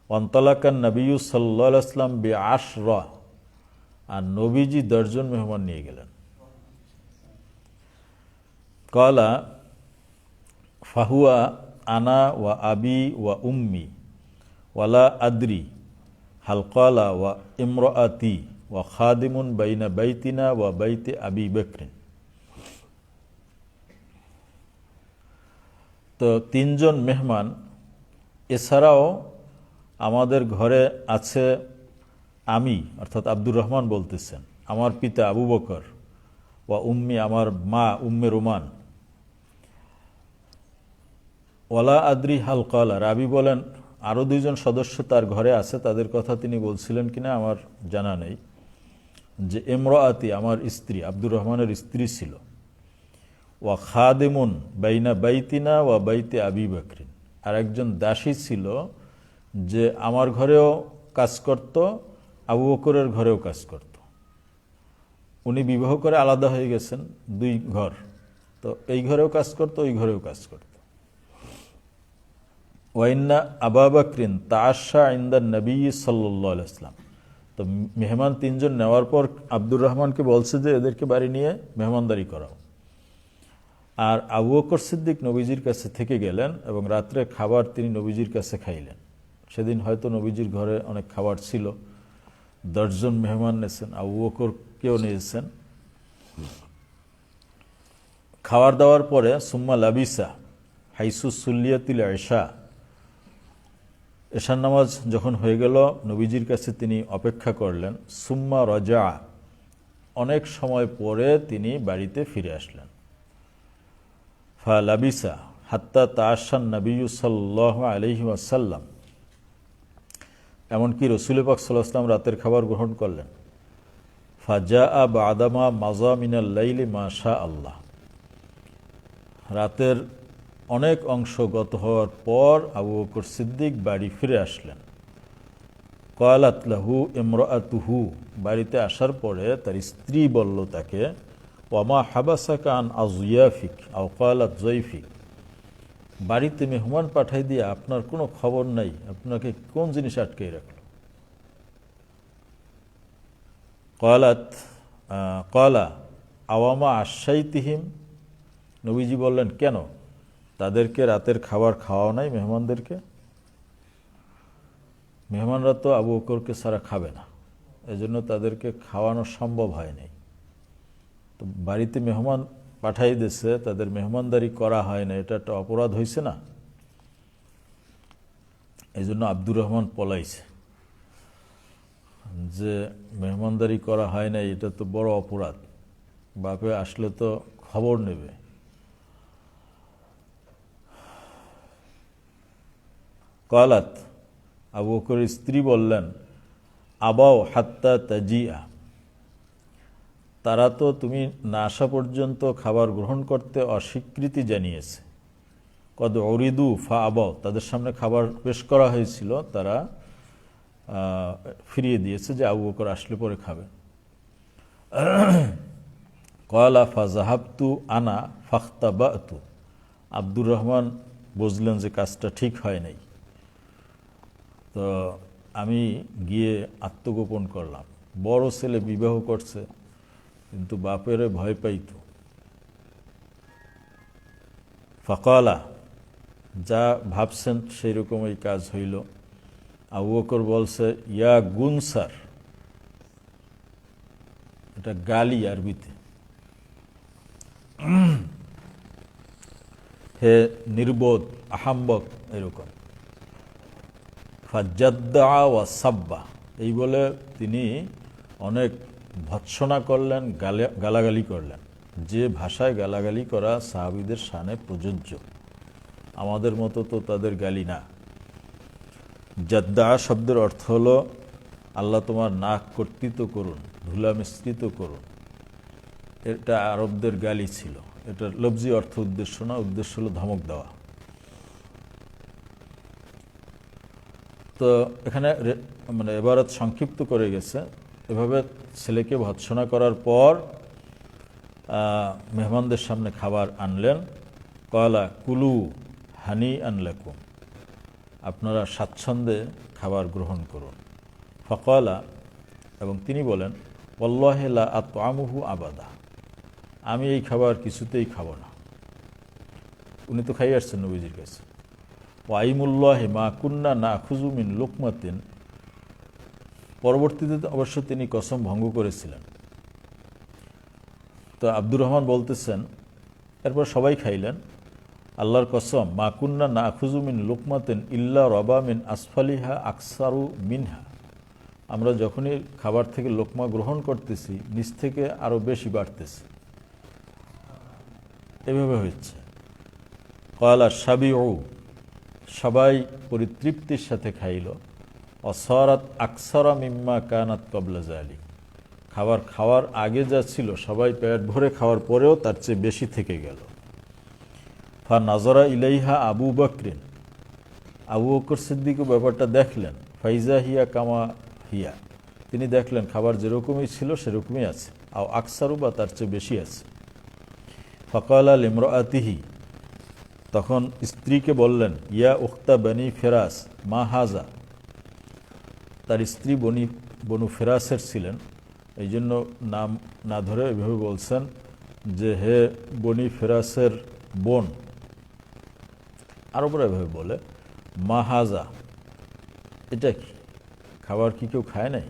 ওয়ান্তালাকান নবী সাল্লাল্লাহু আলাইহি ওয়াসাল্লাম বিআশরা, আর নবীজি 10 জন মেহমান নিয়ে গেলেন। ক্বালা ফাহুয়া আনা ওয়া আবি ওয়া উম্মি ওয়ালা আদরি হাল ক্বালা ওয়া ইমরাআতি ওয়া খাদিমুন বাইনা বাইতিনা ওয়া বাইতি আবি বকর। তো 3 জন মেহমান, এছাড়াও আমাদের ঘরে আছে আমি, অর্থাৎ আব্দুর রহমান বলতেছেন, আমার পিতা আবু বকর, ওয়া উম্মি, আমার মা উম্মে রোমান, ওয়ালা আদরি হাল ক্বালা, রাবি বলেন আরও 2 জন সদস্য তার ঘরে আছে, তাদের কথা তিনি বলছিলেন কিনা আমার জানা নেই, যে ইমরাআতি, আমার স্ত্রী, আব্দুর রহমানের স্ত্রী ছিল, ওয়া খাদিমুন বাইনা বাইতিনা ওয়া বাইতি আবি বকর, আর একজন দাসী ছিল যে আমার ঘরেও কাজ করত, আবু বকরের ঘরেও কাজ করত। উনি বিবাহ করে আলাদা হয়ে গেছেন, 2 ঘর, তো এই ঘরেও কাজ করত, ওই ঘরেও কাজ করত। ওয়াইন্না আবু বকরিন তাআশা ইনদা নবী সাল্লাল্লাহু আলাইহি ওয়াসাল্লাম, তো মেহমান 3 জন নেওয়ার পর আব্দুর রহমানকে বলছে যে এদেরকে বাড়ি নিয়ে মেহমানদারি করাও। আর আবু বকর সিদ্দিক নবীজির কাছে থেকে গেলেন এবং রাত্রে খাবার তিনি নবীজির কাছে খাইলেন। সেদিন হয়তো নবীজির ঘরে অনেক খাবার ছিল, 10 জন মেহমান নিয়েছেন, আবু বকরকেও নিয়েছেন। খাওয়ার দাওয়ার পরে সুম্মা লাবিসা হাইসু সুল্লিয়াতিল এশা, এশার নামাজ যখন হয়ে গেল নবীজির কাছে তিনি অপেক্ষা করলেন। সুম্মা রজা, অনেক সময় পরে তিনি বাড়িতে ফিরে আসলেন। ফা লাবিসা হাত্তা তাআশান নবী সাল্লাল্লাহু আলাইহি ওয়াসাল্লাম, এমনকি রসুল পাক সাল্লাল্লাহু আলাইহি ওয়াসাল্লাম রাতের খাবার গ্রহণ করলেন। ফাজা বাদামা মাজা মিনাল লাইলি মা শা আল্লাহ, রাতের অনেক অংশ গত হওয়ার পর আবু বকর সিদ্দিক বাড়ি ফিরে আসলেন। ক্বালাত লাহু ইমরাআতুহু, বাড়িতে আসার পরে তার স্ত্রী বলল তাকে, ওয়ামা হাবাসাকা আন আযিয়াফিক আও ক্বালাত যায়ফিক, বাড়িতে মেহমান পাঠাই দিয়ে আপনার কোনো খবর নাই, আপনাকে কোন জিনিস আটকে রাখল? ক্বালা আওয়ামা আশাইতিহিম, নবীজি বললেন কেন তাদেরকে রাতের খাবার খাওয়াও নাই মেহমানদেরকে? মেহমানরা তো আবু বকরকে ছাড়া খাবে না, এজন্য তাদেরকে খাওয়ানো সম্ভব হয় নাই। তো বাড়িতে মেহমান পাঠাই দিয়েছে, তাদের মেহমানদারি করা হয় না, এটা একটা অপরাধ হয়েছে না? এই জন্য আব্দুর রহমান পলাইছে যে মেহমানদারি করা হয় না, এটা তো বড় অপরাধ, বাপে আসলে তো খবর নেবে। ক্বালাত, আবু বকরের স্ত্রী বললেন, আবাও হাত্তা তাজিয়া, তারা তো তুমি না আসা পর্যন্ত খাবার গ্রহণ করতে অস্বীকৃতি জানিয়েছে। কদ অরিদু ফা আবাও, তাদের সামনে খাবার পেশ করা হয়েছিল, তারা ফিরিয়ে দিয়েছে যে আবু বকর আসলে পরে খাবে। ক্বালা ফা যাহাবতু আনা ফাখতাবাতু, আব্দুর রহমান বুঝলেন যে কাজটা ঠিক হয় নাই, তো আমি গিয়ে আত্মগোপন করলাম। বড় ছেলে বিবাহ করছে, কিন্তু বাপেরে ভয় পাইত। ফাকালা, যা ভাবছেন সেই রকমই কাজ হইল। আবু বকর বলছে, ইয়া গুনসার, এটা গালি আরবিতে, হে নির্বোধ আহাম্বক, এরকম। ফাজ্জাদ্দা ওয়া সাব্বা, এই বলে তিনি অনেক ভৎসনা করলেন, গালাগালি করলেন। যে ভাষায় গালাগালি করা সাহাবীদের শানে প্রযোজ্য, আমাদের মতো তো তাদের গালি না। জাদ্দা শব্দের অর্থ হলো আল্লাহ তোমার নাক কর্তৃত করুন, ধুলা মিশ্রিত করুন, এটা আরবদের গালি ছিল। এটার লফজি অর্থ উদ্দেশ্য না, উদ্দেশ্য হলো ধমক দেওয়া। তো এখানে মানে এবারত সংক্ষিপ্ত করে গেছে। এভাবে ছেলেকে ভৎসনা করার পর মেহমানদের সামনে খাবার আনলেন। ক্বালা কুলু হানি আনলাকুম, আপনারা স্বাচ্ছন্দ্যে খাবার গ্রহণ করুন। ফাকালা, এবং তিনি বলেন, ওয়াল্লাহি লা আতআমুহু আবাদা, আমি এই খাবার কিছুতেই খাবো না। উনি তো খাই আসছেন নবীজির কাছে। ওয়াইমুল্লাহি মা কুন্না নাখুযু মিন লুকমাতিন, পরবর্তীতে অবশ্য তিনি কসম ভঙ্গ করেছিলেন। তো আব্দুর রহমান বলতেছেন, এরপর সবাই খাইলেন। আল্লাহর কসম, মা কুন্না নাখুযু মিন লুকমাতিন ইল্লা রবা মিন আসফালিহা আকসারু মিনহা, আমরা যখনই খাবার থেকে লোকমা গ্রহণ করতেছি নিচ থেকে আরও বেশি বাড়তেছে। এভাবে হচ্ছে। ক্বালা শাবিউ, সবাই পরিতৃপ্তির সাথে খাইল। অসরাত আকসারা মিম্মা কানাত ক্বাবলা যালিক, খাবার খাওয়ার আগে যা ছিল সবাই পেট ভরে খাওয়ার পরেও তার চেয়ে বেশি থেকে গেল। ফা নাজরা ইলাইহা আবু বকরিন, আবু বকর সিদ্দিকও ব্যাপারটা দেখলেন। ফাইজা হিয়া কামা হিয়া, তিনি দেখলেন খাবার যেরকমই ছিল সেরকমই আছে, আও আকসারু, বা তার চেয়ে বেশি আছে। ফাকালা লিমরাআতিহি, তখন স্ত্রীকে বললেন, ইয়া উখতা বনি ফেরাস মা হাজা, তার স্ত্রী বনু ফেরাসের ছিলেন, এই জন্য নাম না ধরে এভাবে বলছেন যে হে বনি ফেরাসের বোন। আরবরা এভাবে বলে, মা হাজা, এটা কি খাবার কি কেউ খায় নাই?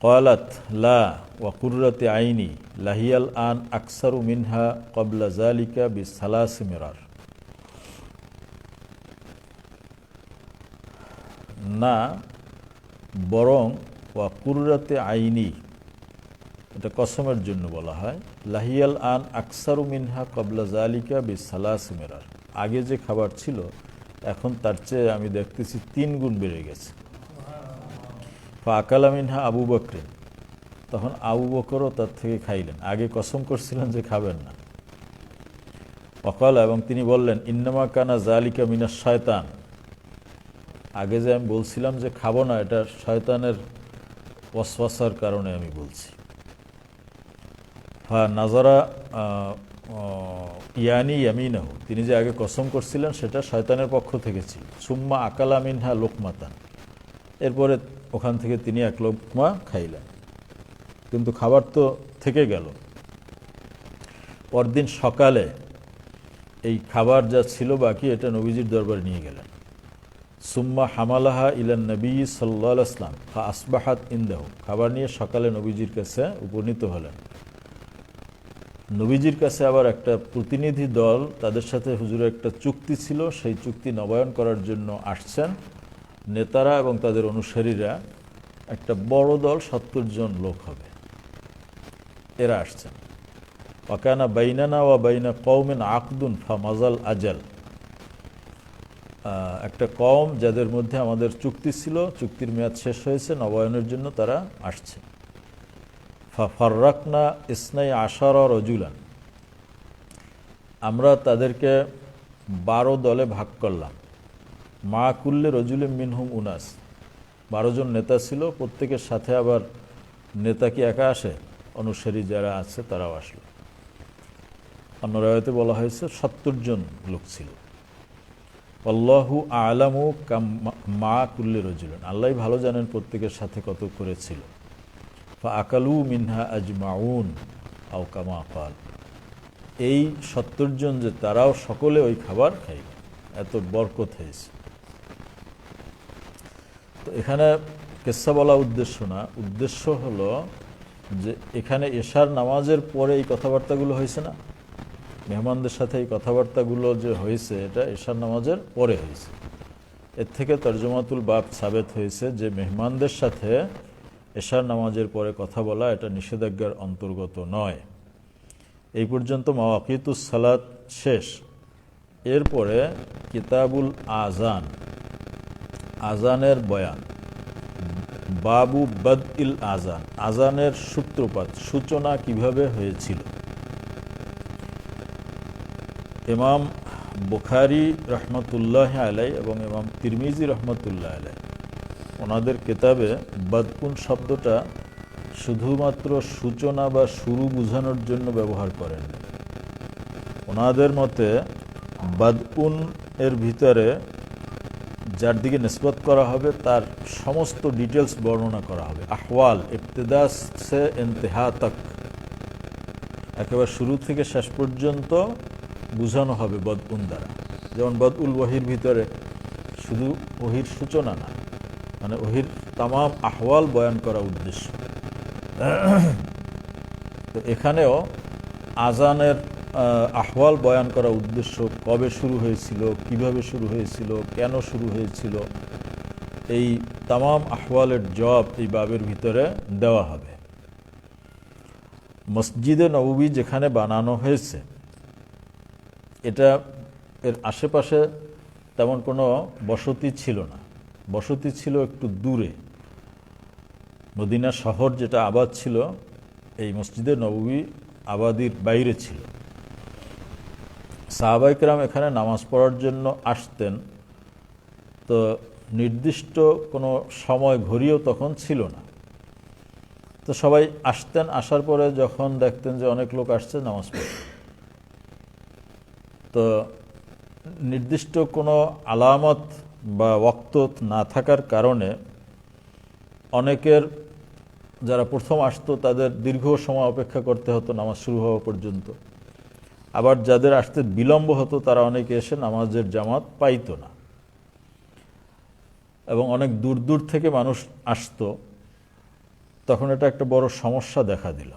ক্বালাত লা ওয়া কুররাতি আইনি লাহিয়াল আন আকসারু মিনহা ক্বাবলা যালিকা বিসালাসি মিরার। না, বরং ওয়া কুররাতি আইনি, এটা কসমের জন্য বলা হয়, লাহিয়াল আন আকসারু মিনহা ক্বাবলা যালিকা বিসালাসি মিরার, আগে যে খাবার ছিল এখন তার চেয়ে আমি দেখতেছি 3 গুণ বেড়ে গেছে। ফাকালা মিনহা আবু বকর, তখন আবু বকরও তার থেকে খাইলেন, আগে কসম করছিলেন যে খাবেন না। ওয়াকালা, এবং তিনি বললেন, ইন্নামা কানা যালিকা মিনাশ শয়তান, আগে যে আমি বলছিলাম যে খাবো না, এটা শয়তানের ওয়াসওয়াসার কারণে আমি বলছি। নাজারা ইয়ানি ইয়ামিনাহু, তিনি যে আগে কসম করছিলেন সেটা শয়তানের পক্ষ থেকে ছিল। সুম্মা আকালা মিনহা লোকমাতান, এরপরে ওখান থেকে তিনি 1 লোকমা খাইলেন, কিন্তু খাবার তো থেকে গেল। পরদিন সকালে এই খাবার যা ছিল বাকি, এটা নবীজির দরবারে নিয়ে গেলেন। সুম্মা হামালাহা ইলান নবী সাল্লাল্লাহু আলাইহি ওয়াসাল্লাম ফা আসবাহাত ইনদাহু, খাবার নিয়ে সকালে নবীজির কাছে উপনীত হলেন। নবীজির কাছে আবার একটা প্রতিনিধি দল, তাদের সাথে হুজুরের একটা চুক্তি ছিল, সেই চুক্তি নবায়ন করার জন্য আসছেন নেতারা এবং তাদের অনুসারীরা, একটা বড় দল, 70 জন লোক হবে, এরা আসছেন। ওয়াকানা বাইনানা ওয়া বাইনা কওমিন আকদুন ফামাজাল আজাল, একটা কওম যাদের মধ্যে আমাদের চুক্তি ছিল, চুক্তির মেয়াদ শেষ হয়েছে, নবায়নের জন্য তারা আসছে। ফাররাকনা ইসনাই আশারা রজুলান, আমরা তাদেরকে 12 দলে ভাগ করলাম। মা কুল্লে রজুলিম মিনহুম উনাস, 12 জন নেতা ছিল, প্রত্যেকের সাথে আবার নেতা কি একা আসে, অনুসারী যারা আছে তারাও আসলো। অন্য রায়তে বলা হয়েছে 70 জন লোক ছিল। আল্লাহু আলামু মা কুল্লে রজুলান, আল্লাহ ভালো জানেন প্রত্যেকের সাথে কত করেছিল। ফা আকালু মিনহা আজমাউন আও কামা ক্বাল, এই 70 জন যে তারাও সকলে ওই খাবার খাইল, এত বরকত হয়েছে। তো এখানে কিসসা বলা উদ্দেশ্য না, উদ্দেশ্য হলো যে এখানে এশার নামাজের পরে এই কথাবার্তাগুলো হয়েছে না, মেহমানদের সাথে এই কথাবার্তাগুলো যে হয়েছে, এটা এশার নামাজের পরে হয়েছে। এর থেকে তরজমাতুল বাব সাবেত হয়েছে যে মেহমানদের সাথে এশার নামাজের পরে কথা বলা এটা নিষেধাজ্ঞার অন্তর্গত নয়। এই পর্যন্ত মাওয়াকিতুস সালাত শেষ। এরপরে কিতাবুল আজান, আজানের বয়ান। বাবু বদইল আজান, আজানের সূত্রপাত, সূচনা কিভাবে হয়েছিল। ইমাম বুখারী রহমতুল্লাহ আলাই এবং ইমাম তিরমিজি রহমতুল্লাহ আলাই ওনাদের কিতাবে বাদউন শব্দটা শুধুমাত্র সূচনা বা শুরু বোঝানোর জন্য ব্যবহার করেন। ওনাদের মতে বাদউন এর ভিতরে যার দিকে নিসবত করা হবে তার সমস্ত ডিটেলস বর্ণনা করা হবে, আহওয়াল ইবতিদা সে ইন্তেহা তক, একেবারে শুরু থেকে শেষ পর্যন্ত বোঝানো হবে বদউন দ্বারা। যেমন বদউল ওহির ভিতরে শুধু ওহির সূচনা না, মানে ওহির তামাম আহওয়াল বয়ান করা উদ্দেশ্য। তো এখানেও আজানের আহওয়াল বয়ান করা উদ্দেশ্য, কবে শুরু হয়েছিল, কিভাবে শুরু হয়েছিল, কেন শুরু হয়েছিল, এই তামাম আহওয়ালের জবাব এই বাবের ভিতরে দেওয়া হবে। মসজিদে নববী যেখানে বানানো হয়েছে, এটা এর আশেপাশে তেমন কোনো বসতি ছিল না, বসতি ছিল একটু দূরে। মদিনা শহর যেটা আবাদ ছিল, এই মসজিদে নববী আবাদির বাইরে ছিল। সাহাবায়ে কেরাম এখানে নামাজ পড়ার জন্য আসতেন, তো নির্দিষ্ট কোনো সময় ঘড়িও তখন ছিল না। তো সবাই আসতেন, আসার পরে যখন দেখতেন যে অনেক লোক আসছে নামাজ পড়তে, তো নির্দিষ্ট কোনো আলামত বা ওয়াক্ত না থাকার কারণে অনেকের যারা প্রথম আসতো তাদের দীর্ঘ সময় অপেক্ষা করতে হতো নামাজ শুরু হওয়া পর্যন্ত। আবার যাদের আসতে বিলম্ব হতো তারা অনেকে এসে নামাজের জামাত পাইতো না, এবং অনেক দূর দূর থেকে মানুষ আসতো। তখন এটা একটা বড় সমস্যা দেখা দিল।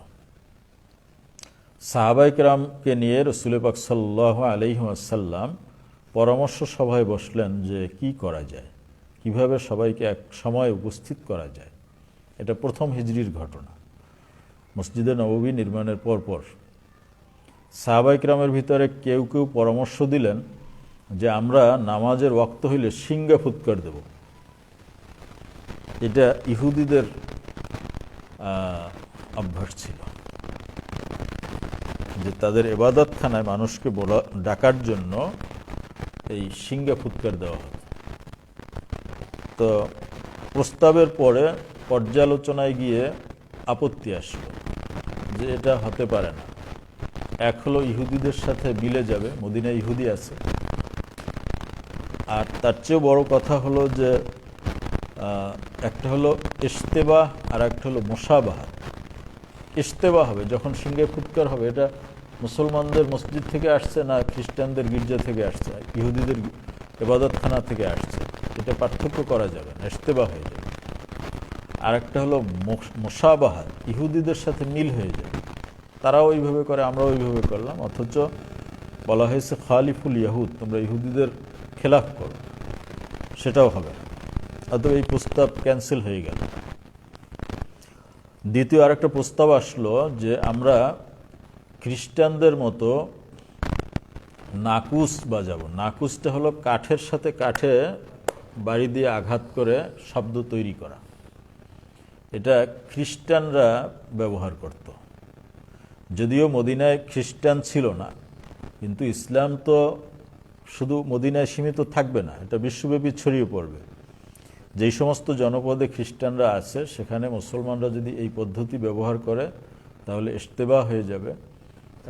সাহাবায়ে কেরামকে নিয়ে রাসূল পাক সাল্লাল্লাহু আলাইহি ওয়াসাল্লাম পরামর্শ সভায় বসলেন যে কি করা যায়, কিভাবে সবাইকে এক সময় উপস্থিত করা যায়। এটা প্রথম হিজরির ঘটনা, মসজিদে নববী নির্মাণের পরপর। সাহাবায়ে কেরামের ভিতরে কেউ কেউ পরামর্শ দিলেন যে আমরা নামাজের ওয়াক্ত হইলে সিঙ্গা ফুৎকার দেব। এটা ইহুদিদের অভ্যাস ছিল যে তাদের ইবাদতখানায় মানুষকে ডাকার জন্য এই সিঙ্গা ফুৎকার দেওয়া হতো। তো প্রস্তাবের পরে পর্যালোচনায় গিয়ে আপত্তি আসলো যে এটা হতে পারে না। এক হলো ইহুদিদের সাথে মিলে যাবে, মদিনায় ইহুদি আছে, আর তার চেয়েও বড় কথা হলো যে একটা হলো ইশতেবাহ আর একটা হলো মুশাবাহাত। ইশতেবাহ হবে যখন সিঙ্গে ফুৎকার হবে, এটা মুসলমানদের মসজিদ থেকে আসছে না খ্রিস্টানদের গির্জা থেকে আসছে, ইহুদিদের ইবাদতখানা থেকে আসছে, এটা পার্থক্য করা যাবে না, ইশতেবাহ হয়ে যাবে। আর একটা হলো মুশাবাহাত, ইহুদিদের সাথে মিল হয়ে যাবে, তারাও ওইভাবে করে আমরাও ওইভাবে করলাম, অথচ বলা হয়েছে খালিফুল ইয়াহুদ, তোমরা ইহুদিদের খেলাফ করো, সেটাও হবে না। অতএব এই প্রস্তাব ক্যান্সেল হয়ে গেল। দ্বিতীয় আরেকটা প্রস্তাব আসলো যে আমরা খ্রিস্টানদের মতো নাকুস বাজাবো। নাকুসটা হলো কাঠের সাথে কাঠে বাড়ি দিয়ে আঘাত করে শব্দ তৈরি করা। এটা খ্রিস্টানরা ব্যবহার করত। যদিও মদিনায় খ্রিস্টান ছিল না, কিন্তু ইসলাম তো শুধু মদিনায় সীমিত থাকবে না, এটা বিশ্বব্যাপী ছড়িয়ে পড়বে। যেই সমস্ত জনপদে খ্রিস্টানরা আছে সেখানে মুসলমানরা যদি এই পদ্ধতি ব্যবহার করে তাহলে ইশতেবাহ হয়ে যাবে,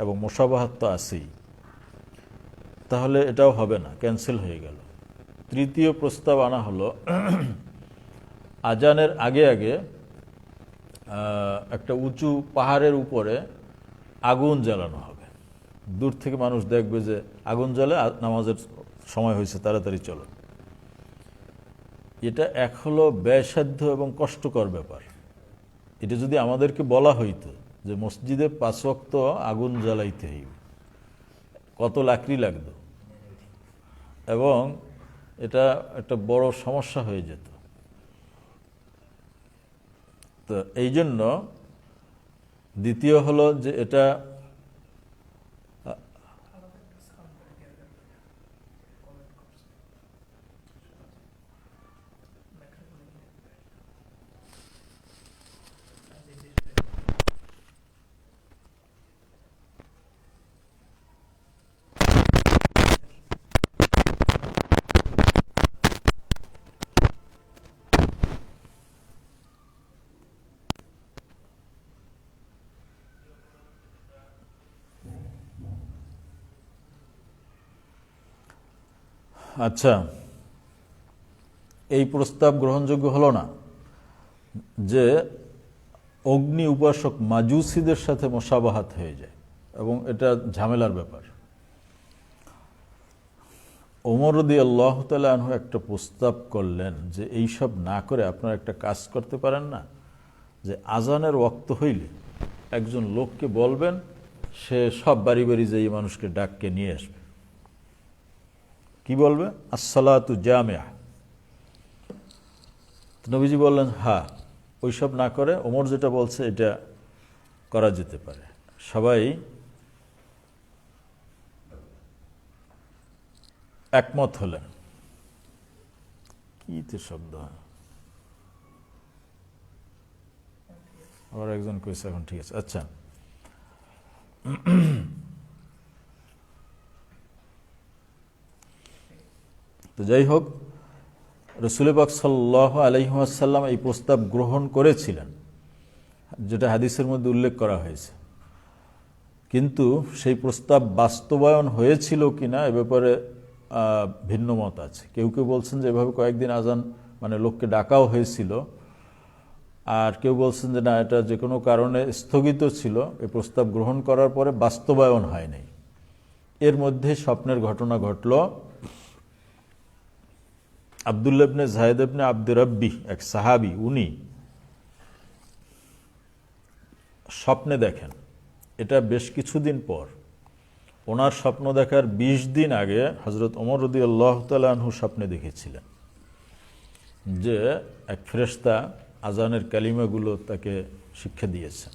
এবং মুশাবাহাত তো আছেই, তাহলে এটাও হবে না, ক্যান্সেল হয়ে গেল। তৃতীয় প্রস্তাব আনা হলো আজানের আগে আগে একটা উঁচু পাহাড়ের উপরে আগুন জ্বালানো হবে। দূর থেকে মানুষ দেখবে যে আগুন জ্বলে, নামাজের সময় হয়েছে, তাড়াতাড়ি চলো। এটা এক হলো ব্যয়সাধ্য এবং কষ্টকর ব্যাপার। এটা যদি আমাদেরকে বলা হইতো যে মসজিদে 5 ওয়াক্ত আগুন জ্বালাইতে হইবে, কত লাকড়ি লাগতো, এবং এটা একটা বড় সমস্যা হয়ে যেত। তো এই জন্য দ্বিতীয় হলো যে এটা আচ্ছা, এই প্রস্তাব গ্রহণযোগ্য হলো না যে অগ্নি উপাসক মাজুসিদের সাথে মুশাবাহাত হয়ে যায়, এবং এটা ঝামেলার ব্যাপার। ওমর রাদিয়াল্লাহু তাআলা আনহু একটা প্রস্তাব করলেন যে এইসব না করে আপনারা একটা কাজ করতে পারেন না, যে আজানের ওয়াক্ত হইলে একজন লোককে বলবেন, সে সব বাড়ি বাড়ি যেয়ে মানুষকে ডাককে নিয়ে আসবে। কি বলবে? আসসালাতু জামিয়া। নবীজি বললেন হ্যাঁ, ওইসব না করে ওমর যেটা বলছে এটা করা যেতে পারে। সবাই একমত হলেন। কি তো শব্দ, আবার একজন কইছে এখন ঠিক আছে। আচ্ছা, তো যাই হোক, রাসূল পাক সাল্লাল্লাহু আলাইহি ওয়াসাল্লাম এই প্রস্তাব গ্রহণ করেছিলেন, যেটা হাদিসের মধ্যে উল্লেখ করা হয়েছে। কিন্তু সেই প্রস্তাব বাস্তবায়ন হয়েছিল কিনা এ ব্যাপারে ভিন্ন মত আছে। কেউ কেউ বলছেন যে এভাবে কয়েকদিন আজান মানে লোককে ডাকাও হয়েছিল, আর কেউ বলছেন যে না, এটা যে কোনো কারণে স্থগিত ছিল, এই প্রস্তাব গ্রহণ করার পরে বাস্তবায়ন হয় নাই। এর মধ্যে স্বপ্নের ঘটনা ঘটল। আব্দুল্লাহ ইবনে যায়েদ ইবনে আব্দুর রাব্বি, এক সাহাবী, উনি স্বপ্নে দেখেন, এটা বেশ কিছুদিন পর। ওনার স্বপ্ন দেখার 20 দিন আগে হযরত ওমর রাদিয়াল্লাহু তাআলা আনহু স্বপ্নে দেখেছিলেন যে এক ফেরেশতা আজানের কালিমাগুলো তাকে শিক্ষা দিয়েছেন,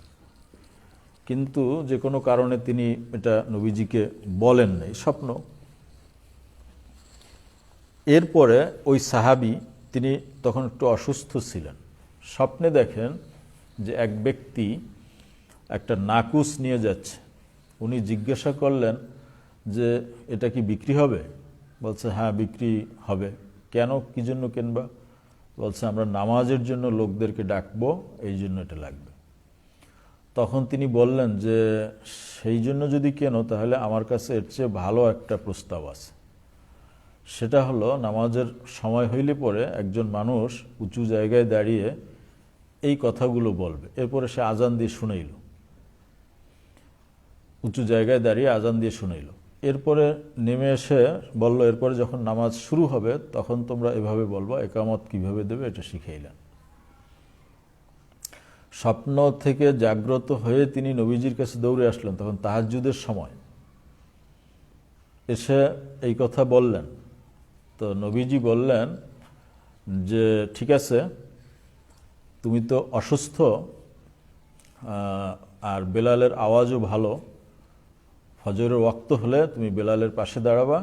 কিন্তু যে কোনো কারণে তিনি এটা নবীজিকে বলেন নাই, স্বপ্ন। এরপরে ওই সাহাবী, তিনি তখন একটু অসুস্থ ছিলেন, স্বপ্নে দেখেন যে এক ব্যক্তি একটা নাকুস নিয়ে যাচ্ছে। উনি জিজ্ঞাসা করলেন যে এটা কি বিক্রি হবে? বলছে হ্যাঁ বিক্রি হবে। কেন, কি জন্য কিনবা? বলছে আমরা নামাজের জন্য লোকদেরকে ডাকবো, এই জন্য এটা লাগবে। তখন তিনি বললেন যে সেই জন্য যদি কেনো তাহলে আমার কাছে এর চেয়ে ভালো একটা প্রস্তাব আছে। সেটা হলো নামাজের সময় হইলে পরে একজন মানুষ উঁচু জায়গায় দাঁড়িয়ে এই কথাগুলো বলবে, এরপরে সে আজান দিয়ে শুনাইল, উঁচু জায়গায় দাঁড়িয়ে আজান দিয়ে শুনাইল, এরপরে নেমে এসে বলল এরপরে যখন নামাজ শুরু হবে তখন তোমরা এভাবে বলবা, একামত কিভাবে দেবে এটা শিখাইলেন। স্বপ্ন থেকে জাগ্রত হয়ে তিনি নবীজির কাছে দৌড়ে আসলেন, তখন তাহাজ্জুদের সময়, এসে এই কথা বললেন। তো নবীজি বললেন যে ঠিক আছে, তুমি তো অসুস্থ আর বেলালের আওয়াজও ভালো, ফজরের ওয়াক্ত হলে তুমি বেলালের পাশে দাঁড়াবা,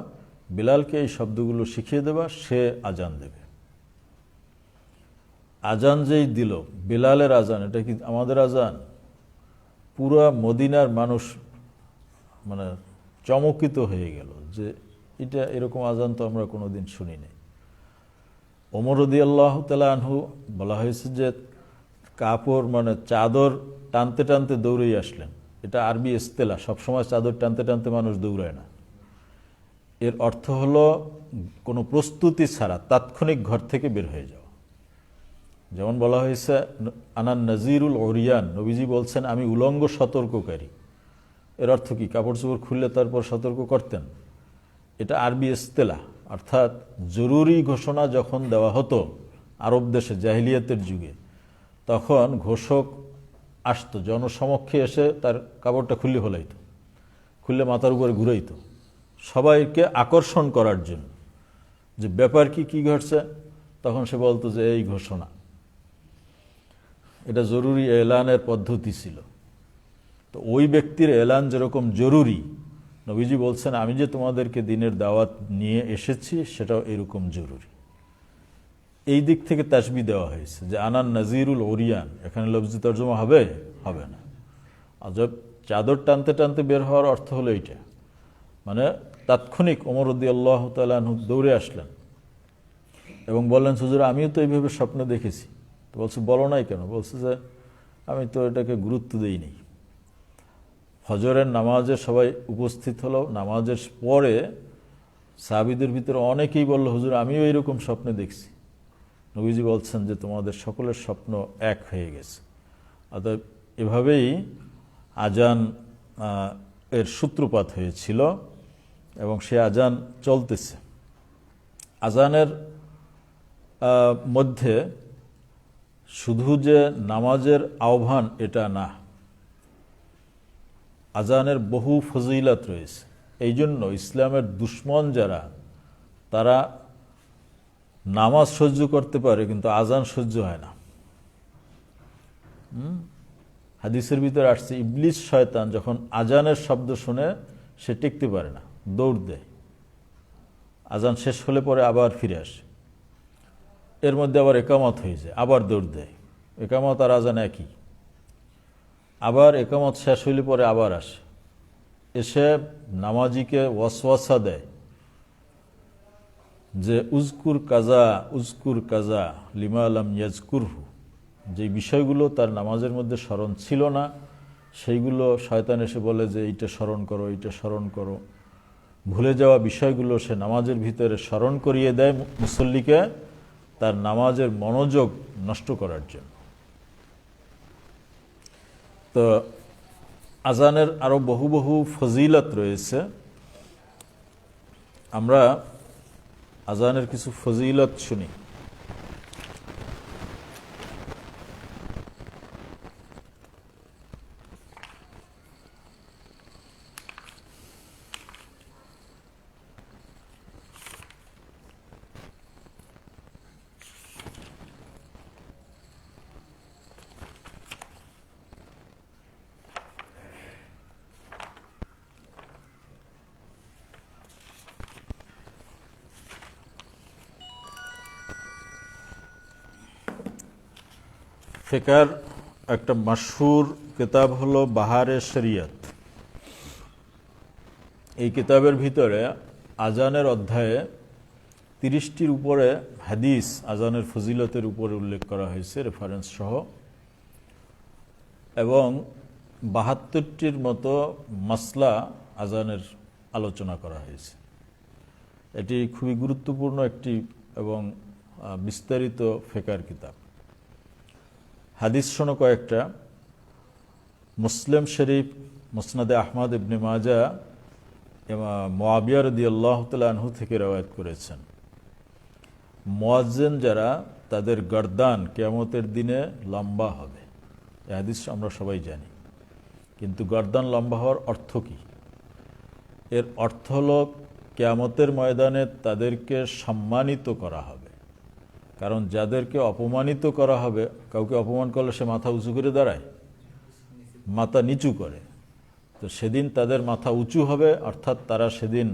বেলালকে এই শব্দগুলো শিখিয়ে দেবা, সে আজান দেবে। আজান যেই দিল, বেলালের আজান, এটা কি আমাদের আজান? পুরা মদিনার মানুষ মানে চমকিত হয়ে গেল যে এটা এরকম আজান তো আমরা কোনোদিন শুনি নাই। ওমর রাদিয়াল্লাহু তাআলা আনহু, বলা হয়েছে যে কাপড় মানে চাদর টানতে টানতে দৌড়েই আসলেন। এটা আরবি ইস্তেলা, সবসময় চাদর টানতে টানতে মানুষ দৌড়ায় না। এর অর্থ হলো কোনো প্রস্তুতি ছাড়া তাৎক্ষণিক ঘর থেকে বের হয়ে যাওয়া। যেমন বলা হয়েছে আনান নাজিরুল ওরিয়ান, নবীজি বলছেন আমি উলঙ্গ সতর্ককারী। এর অর্থ কি? কাপড় চোপড় খুললে তারপর সতর্ক করতেন। এটা আরবি ইস্তেলা, অর্থাৎ জরুরি ঘোষণা যখন দেওয়া হতো আরব দেশে জাহিলিয়াতের যুগে, তখন ঘোষক আসতো, জনসমক্ষে এসে তার কাপড়টা খুলে ফেলাইতো, খুললে মাথার উপরে ঘুরাইতো, সবাইকে আকর্ষণ করার জন্য যে ব্যাপার কি, কি ঘটছে। তখন সে বলতো যে এই ঘোষণা। এটা জরুরি এলানের পদ্ধতি ছিল। তো ওই ব্যক্তির এলান যেরকম জরুরি, নবীজি বলছেন আমি যে তোমাদেরকে দিনের দাওয়াত নিয়ে এসেছি সেটাও এরকম জরুরি। এই দিক থেকে তাসবিহ দেওয়া হয়েছে যে আনান নাজিরুল ওরিয়ান, এখানে লফজি তর্জমা হবে, হবে না। আজব চাদর টানতে টানতে বের হওয়ার অর্থ হলো এইটা, মানে তাৎক্ষণিক ওমর রাদিয়াল্লাহু তাআলা আনহু দৌড়ে আসলেন এবং বললেন হুজুর আমিও তো এইভাবে স্বপ্ন দেখেছি। তো বলছে বলো নাই কেন? বলছে যে আমি তো এটাকে গুরুত্ব দিইনি। ফজরের নামাজে সবাই উপস্থিত হলো, নামাজের পরে সাহাবীদের ভিতরে অনেকেই বলল হুজুর আমিও এইরকম স্বপ্নে দেখছি। নবীজি বলছেন যে তোমাদের সকলের স্বপ্ন এক হয়ে গেছে। অর্থাৎ এভাবেই আজান এর সূত্রপাত হয়েছিল এবং সে আজান চলতেছে। আজানের মধ্যে শুধু যে নামাজের আহ্বান এটা না, আজানের বহু ফজিলত রয়েছে। এই জন্য ইসলামের দুশ্মন যারা, তারা নামাজ সহ্য করতে পারে কিন্তু আজান সহ্য হয় না। হাদিসের ভিতরে আসছে ইবলিস শয়তান যখন আজানের শব্দ শুনে সে টিকতে পারে না, দৌড় দেয়, আজান শেষ হলে পরে আবার ফিরে আসে, এর মধ্যে আবার একামত হয়ে যায়, আবার দৌড় দেয়, একামত আর আজান একই, আবার একামত শেষ হইলে পরে আবার আসে, এসে নামাজিকে ওয়াসওয়াসা দেয় যে উজকুর কাজা লিমা লাম ইয়াজকুরহু, যে বিষয়গুলো তার নামাজের মধ্যে স্মরণ ছিল না সেইগুলো শয়তান এসে বলে যে এইটা স্মরণ করো, এইটা স্মরণ করো। ভুলে যাওয়া বিষয়গুলো সে নামাজের ভিতরে স্মরণ করিয়ে দেয় মুসল্লিকে, তার নামাজের মনোযোগ নষ্ট করার জন্য। তো আজানের আরো বহু বহু ফজিলত রয়েছে। আমরা আজানের কিছু ফজিলত শুনি। ফিকার একটা মাশহুর কিতাব হলো বাহারে শরিয়ত। এই কিতাবের ভিতরে আজানের অধ্যায়ে 30টির উপরে হাদিস আজানের ফজিলতের উপরে উল্লেখ করা হয়েছে রেফারেন্স সহ, এবং 72টির মতো মাসলা আজানের আলোচনা করা হয়েছে। এটি খুবই গুরুত্বপূর্ণ একটি এবং বিস্তারিত ফিকার কিতাব। হাদিস শোনো কয়েকটা। মুসলিম শরীফ, মুসনাদে আহমদ ইবনে মাজা মুআবিয়া রাদিয়াল্লাহু তাআলা আনহু থেকে রওয়ায়াত করেছেন, মুয়াজ্জিন যারা তাদের গর্দান কিয়ামতের দিনে লম্বা হবে। এই হাদিস আমরা সবাই জানি, কিন্তু গর্দান লম্বা হওয়ার অর্থ কি? এর অর্থ হলো কিয়ামতের ময়দানে তাদেরকে সম্মানিত করা হবে। কারণ যাদেরকে অপমানিত করা হবে, কাউকে অপমান করলে সে মাথা উঁচু করে দাঁড়ায়, মাথা নিচু করে। তো সেদিন তাদের মাথা উঁচু হবে, অর্থাৎ তারা সেদিন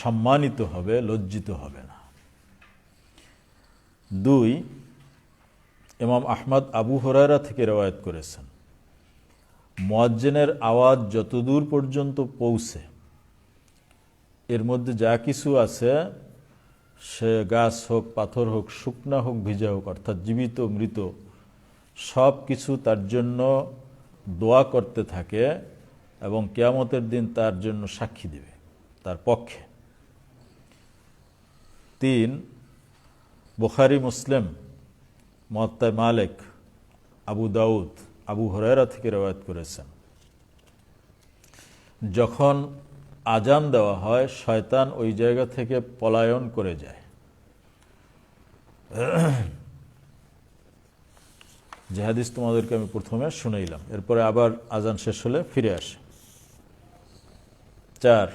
সম্মানিত হবে, লজ্জিত হবে না। 2, ইমাম আহমদ আবু হুরায়রা থেকে রওয়ায়াত করেছেন, মুয়াজ্জিনের আওয়াজ যতদূর পর্যন্ত পৌঁছে, এর মধ্যে যা কিছু আছে, সে গাছ হোক, পাথর হোক, শুকনা হোক, ভিজা হোক, অর্থাৎ জীবিত মৃত, সব কিছু তার জন্য দোয়া করতে থাকে এবং কিয়ামতের দিন তার জন্য সাক্ষী দেবে, তার পক্ষে। 3, বুখারী, মুসলিম, মুয়াত্তা মালিক, আবু দাউদ, আবু হুরায়রা থেকে রওয়ায়াত করেছেন, যখন আজান দেওয়া হয় শয়তান ওই জায়গা থেকে পলায়ন করে যায়। যে হাদিস তোমাদেরকে আমি প্রথমে শুনাইলাম, এরপরে আবার আজান শেষ হলে ফিরে আসে। 4,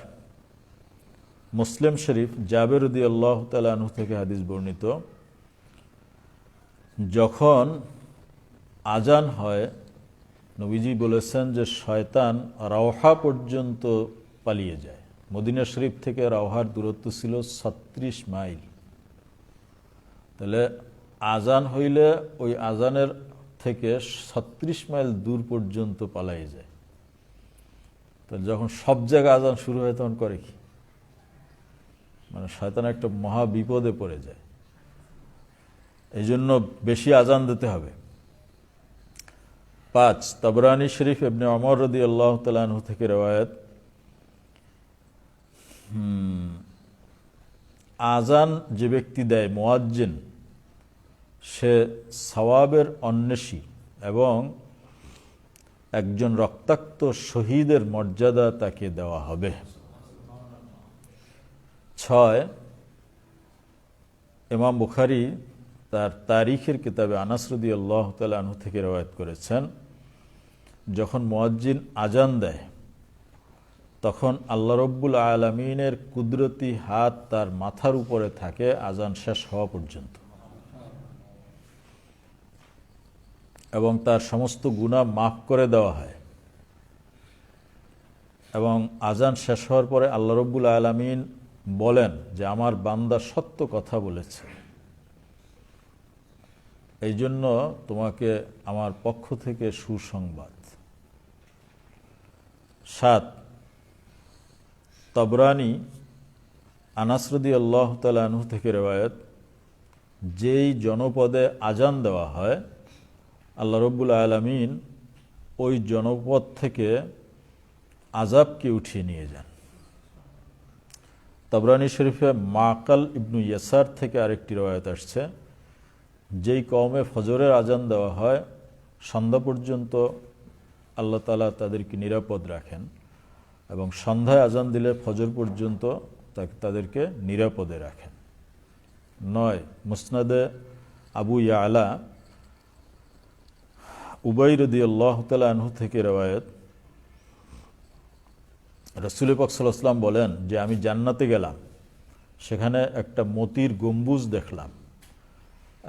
মুসলিম শরীফ, জাবের রাদিয়াল্লাহু তাআলা আনহু থেকে হাদিস বর্ণিত, যখন আজান হয় নবীজি বলেছেন যে শয়তান রাওহা পর্যন্ত পালিয়ে যায়। মদিনা শরীফ থেকে রাওহার দূরত্ব ছিল 36 মাইল। তাহলে আজান হইলে ওই আজানের থেকে 36 মাইল দূর পর্যন্ত পালিয়ে যায়। তাহলে যখন সব জায়গায় আজান শুরু হয় তখন করে কি? মানে শয়তান একটা মহা বিপদে পড়ে যায়। এই জন্য বেশি আজান দিতে হবে। 5, তাবরানী শরীফ, ইবনে ওমর রাদিয়াল্লাহু তাআলা আনহু থেকে রওয়ায়াত, আজান যে ব্যক্তি দেয় মুয়াজ্জিন, সে সওয়াবের অন্বেষী এবং একজন রক্তাক্ত শহীদের মর্যাদা তাকে দেওয়া হবে। 6, ইমাম বুখারী তার তারিখের কিতাবে আনাস রাদিয়াল্লাহু তাআলা আনহু থেকে রওয়ায়াত করেছেন, যখন মুয়াজ্জিন আজান দেয় তখন আল্লাহ রব্বুল আলামিনের কুদরতি হাত তার মাথার উপরে থাকে আজান শেষ হওয়া পর্যন্ত, এবং তার সমস্ত গুনাহ মাফ করে দেওয়া হয়। এবং আজান শেষ হওয়ার পরে আল্লাহ রব্বুল আলামিন বলেন যে আমার বান্দা সত্য কথা বলেছে, এই জন্য তোমাকে আমার পক্ষ থেকে সুসংবাদ। 7, তাবরানী, আনাস রাদিয়াল্লাহু তাআলা আনহু থেকে রওয়ায়াত, যেই জনপদে আজান দেওয়া হয় আল্লাহ রব্বুল আলামিন ওই জনপদ থেকে আযাবকে উঠিয়ে নিয়ে যান। তাবরানী শরীফে মাকাল ইবনু ইয়াসার থেকে আরেকটি রওয়ায়াত আসছে, যেই কওমে ফজরের আজান দেওয়া হয় সন্ধ্যা পর্যন্ত আল্লাহ তাআলা তাদেরকে নিরাপদ রাখেন, এবং সন্ধ্যায় আজান দিলে ফজর পর্যন্ত তাদেরকে নিরাপদে রাখেন। 9, মুসনাদে আবু ইয়ালা, উবাই রাদিয়াল্লাহু তাআলা আনহু থেকে রওয়ায়াত, রাসূল পাক সাল্লাল্লাহু আলাইহি ওয়াসাল্লাম বলেন যে আমি জান্নাতে গেলাম, সেখানে একটা মতির গম্বুজ দেখলাম,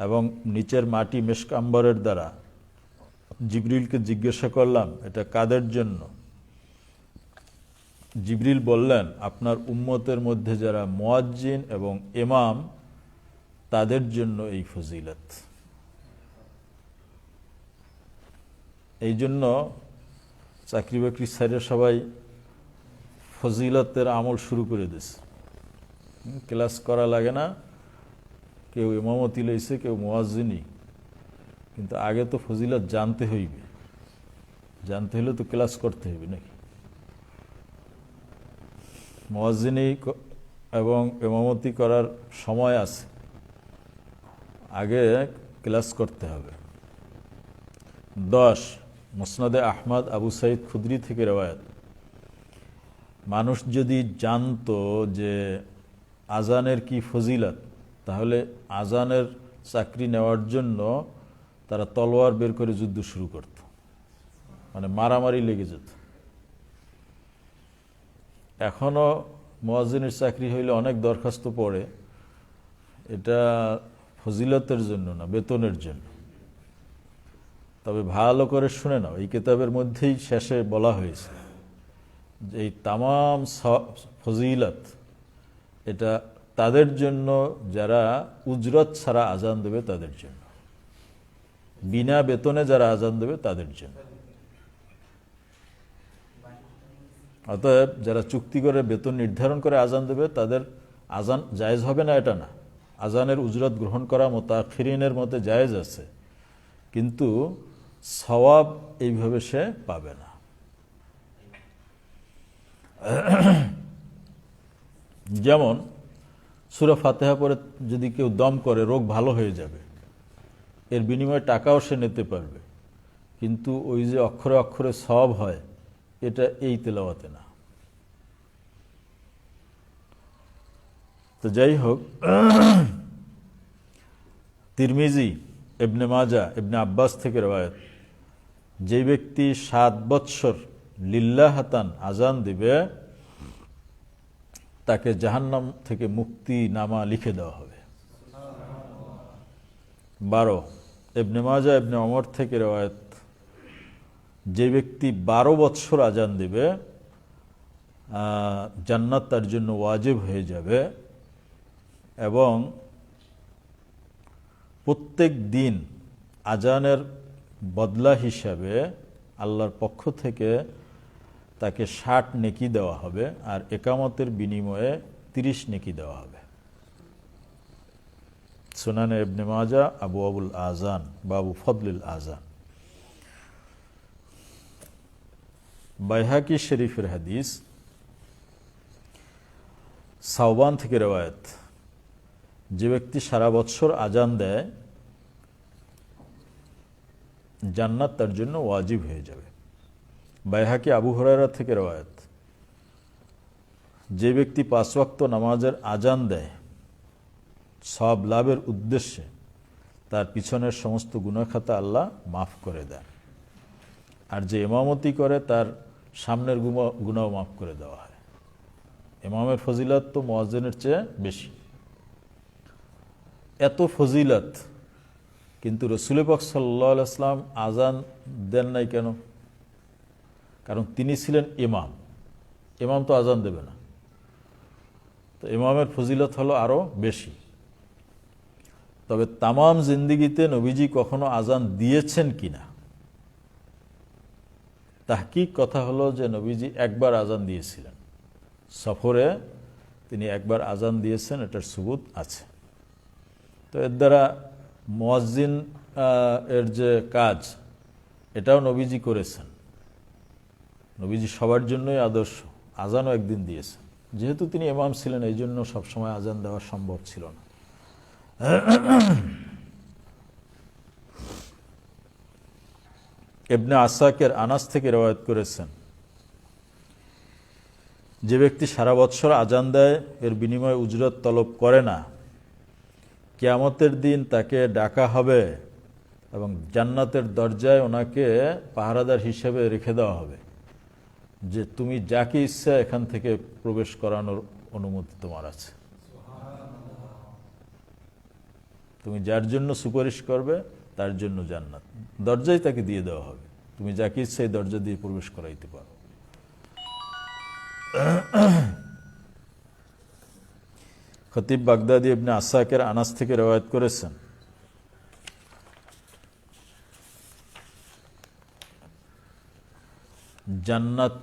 এবং নিচের মাটি মেশক আম্বরের দ্বারা। জিবরিলকে জিজ্ঞাসা করলাম এটা কাদের জন্য? জিবরিল বললেন আপনার উম্মতের মধ্যে যারা মুয়াজ্জিন এবং ইমাম তাদের জন্য এই ফজিলত। এই জন্য চাকরি বাকরি ছাড়ে সবাই ফজিলতের আমল শুরু করে দিছে। ক্লাস করা লাগে না, কেউ ইমামতি লইছে, কেউ মুয়াজ্জিনি, কিন্তু আগে তো ফজিলত জানতে হইবে, জানতে হলে তো ক্লাস করতে হইবে নাকি? মুয়াজ্জিনি এবং ইমামতি করার সময় আছে, আগে ক্লাস করতে হবে। 10 মুসনাদে আহমদ আবু সাইদ খুদরি থেকে রওয়ায়াত, মানুষ যদি জানতো যে আজানের কি ফজিলত, তাহলে আজানের চাকরি নেওয়ার জন্য তারা তলোয়ার বের করে যুদ্ধ শুরু করত, মানে মারামারি লেগে যেত। এখনও মুয়াজ্জিনের চাকরি হইলে অনেক দরখাস্ত পড়ে, এটা ফজিলতের জন্য না, বেতনের জন্য। তবে ভালো করে শুনে নাও, এই কিতাবের মধ্যেই শেষে বলা হয়েছে যে এই তামাম ফজিলত এটা তাদের জন্য যারা উজরত ছাড়া আজান দেবে, তাদের জন্য, বিনা বেতনে যারা আজান দেবে তাদের জন্য। অতএব যারা চুক্তি করে বেতন নির্ধারণ করে আজান দেবে, তাদের আজান জায়েজ হবে না এটা না। আজানের উজরত গ্রহণ করা মুতাখিরিনের মতে জায়েজ আছে, কিন্তু সওয়াব এইভাবে সে পাবে না। যেমন সূরা ফাতিহা পড়ে যদি কেউ দম করে, রোগ ভালো হয়ে যাবে, এর বিনিময়ে টাকাও সে নিতে পারবে, কিন্তু ওই যে অক্ষরে অক্ষরে সওয়াব হয়, এটা এই তেলাওয়াতে না। তো যাই হোক, তিরমিজি, ইবনে মাজা, ইবনে আব্বাস থেকে রওয়ায়াত, যে ব্যক্তি 7 বৎসর লিল্লাহাতান আজান দিবে, তাকে জাহান্নাম থেকে মুক্তি নামা লিখে দেওয়া হবে। 12 ইবনে মাজা, ইবনে ওমর থেকে রওয়ায়াত, যে ব্যক্তি 12 বৎসর আজান দিবে, জান্নাত তার জন্য ওয়াজিব হয়ে যাবে, এবং প্রত্যেক দিন আজানের বদলা হিসাবে আল্লাহর পক্ষ থেকে তাকে 60 নেকি দেওয়া হবে, আর একামতের বিনিময়ে 30 নেকি দেওয়া হবে। সুনানে ইবনে মাজা, আবু আবুল আজান, বাবু ফদলিল আজান। বাইহাকি শরীফের হাদিস, সাওবান থেকে রওয়ায়াত, যে ব্যক্তি সারা বৎসর আজান দেয়, জান্নাত তার জন্য ওয়াজিব হয়ে যাবে। বাইহাকি আবু হুরায়রা থেকে রওয়ায়াত, যে ব্যক্তি 5 ওয়াক্ত নামাজের আজান দেয় সব লাভের উদ্দেশ্যে, তার পিছনের সমস্ত গুনাহ খাতা আল্লাহ মাফ করে দেন, আর যে ইমামতি করে তার সামনের গুনাহ মাফ করে দেওয়া হয়। ইমামের ফজিলত তো মুয়াজ্জিনের চেয়ে বেশি। এত ফজিলত, কিন্তু রাসূল পাক সাল্লাল্লাহু আলাইহি ওয়াসাল্লাম আজান দেন নাই কেন? কারণ তিনি ছিলেন ইমাম, ইমাম তো আজান দেবে না, তো ইমামের ফজিলত হলো আরো বেশি। তবে তামাম জিন্দিগিতে নবীজি কখনো আজান দিয়েছেন কিনা, তাহকিক কথা হলো যে নবীজি একবার আজান দিয়েছিলেন, সফরে তিনি একবার আজান দিয়েছেন, এটার সুবুত আছে। তো এর দ্বারা মুয়াজ্জিন এর যে কাজ, এটাও নবীজি করেছেন। নবীজি সবার জন্যই আদর্শ, আজানও একদিন দিয়েছেন। যেহেতু তিনি ইমাম ছিলেন, এই জন্য সবসময় আজান দেওয়া সম্ভব ছিল না। ইবনে আসাকের আনাস থেকে রওয়ায়াত করেছেন, যে ব্যক্তি সারা বৎসর আজান দেয়, এর বিনিময়ে উজরত তলব করে না, কিয়ামতের দিন তাকে ডাকা হবে এবং জান্নাতের দরজায় ওনাকে পাহারাদার হিসেবে রেখে দেওয়া হবে, যে তুমি যাকে ইচ্ছা এখান থেকে প্রবেশ করানোর অনুমতি তোমার আছে। তুমি যার জন্য সুপারিশ করবে তার জন্য জান্নাত, দরজাই তাকে দিয়ে দেওয়া হবে, তুমি যাকে ইচ্ছা এই দরজা দিয়ে প্রবেশ করাইতে পারো। খতিব বাগদাদি ইবনে আসাকের আনাস থেকে রওয়ায়াত করেছেন, জান্নাত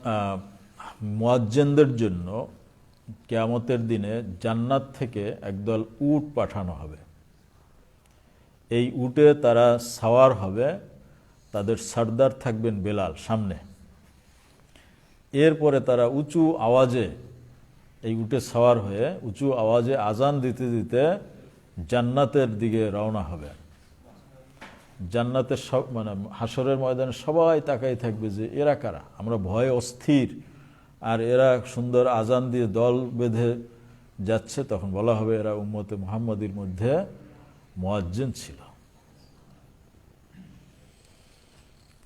মুয়াজ্জিনদের জন্য কিয়ামতের দিনে জান্নাত থেকে একদল উট পাঠানো হবে। এই উটে তারা সাওয়ার হবে, তাদের সর্দার থাকবেন বেলাল সামনে। এরপরে তারা উঁচু আওয়াজে এই উটে সাওয়ার হয়ে উঁচু আওয়াজে আজান দিতে দিতে জান্নাতের দিকে রওনা হবে। জান্নাতের সব হাসরের ময়দানে সবাই তাকাই থাকবে যে এরা কারা, আমরা ভয়ে অস্থির, আর এরা সুন্দর আজান দিয়ে দল বেঁধে যাচ্ছে। তখন বলা হবে এরা উম্মতে মুহাম্মাদির মধ্যে মুয়াজ্জিন ছিল।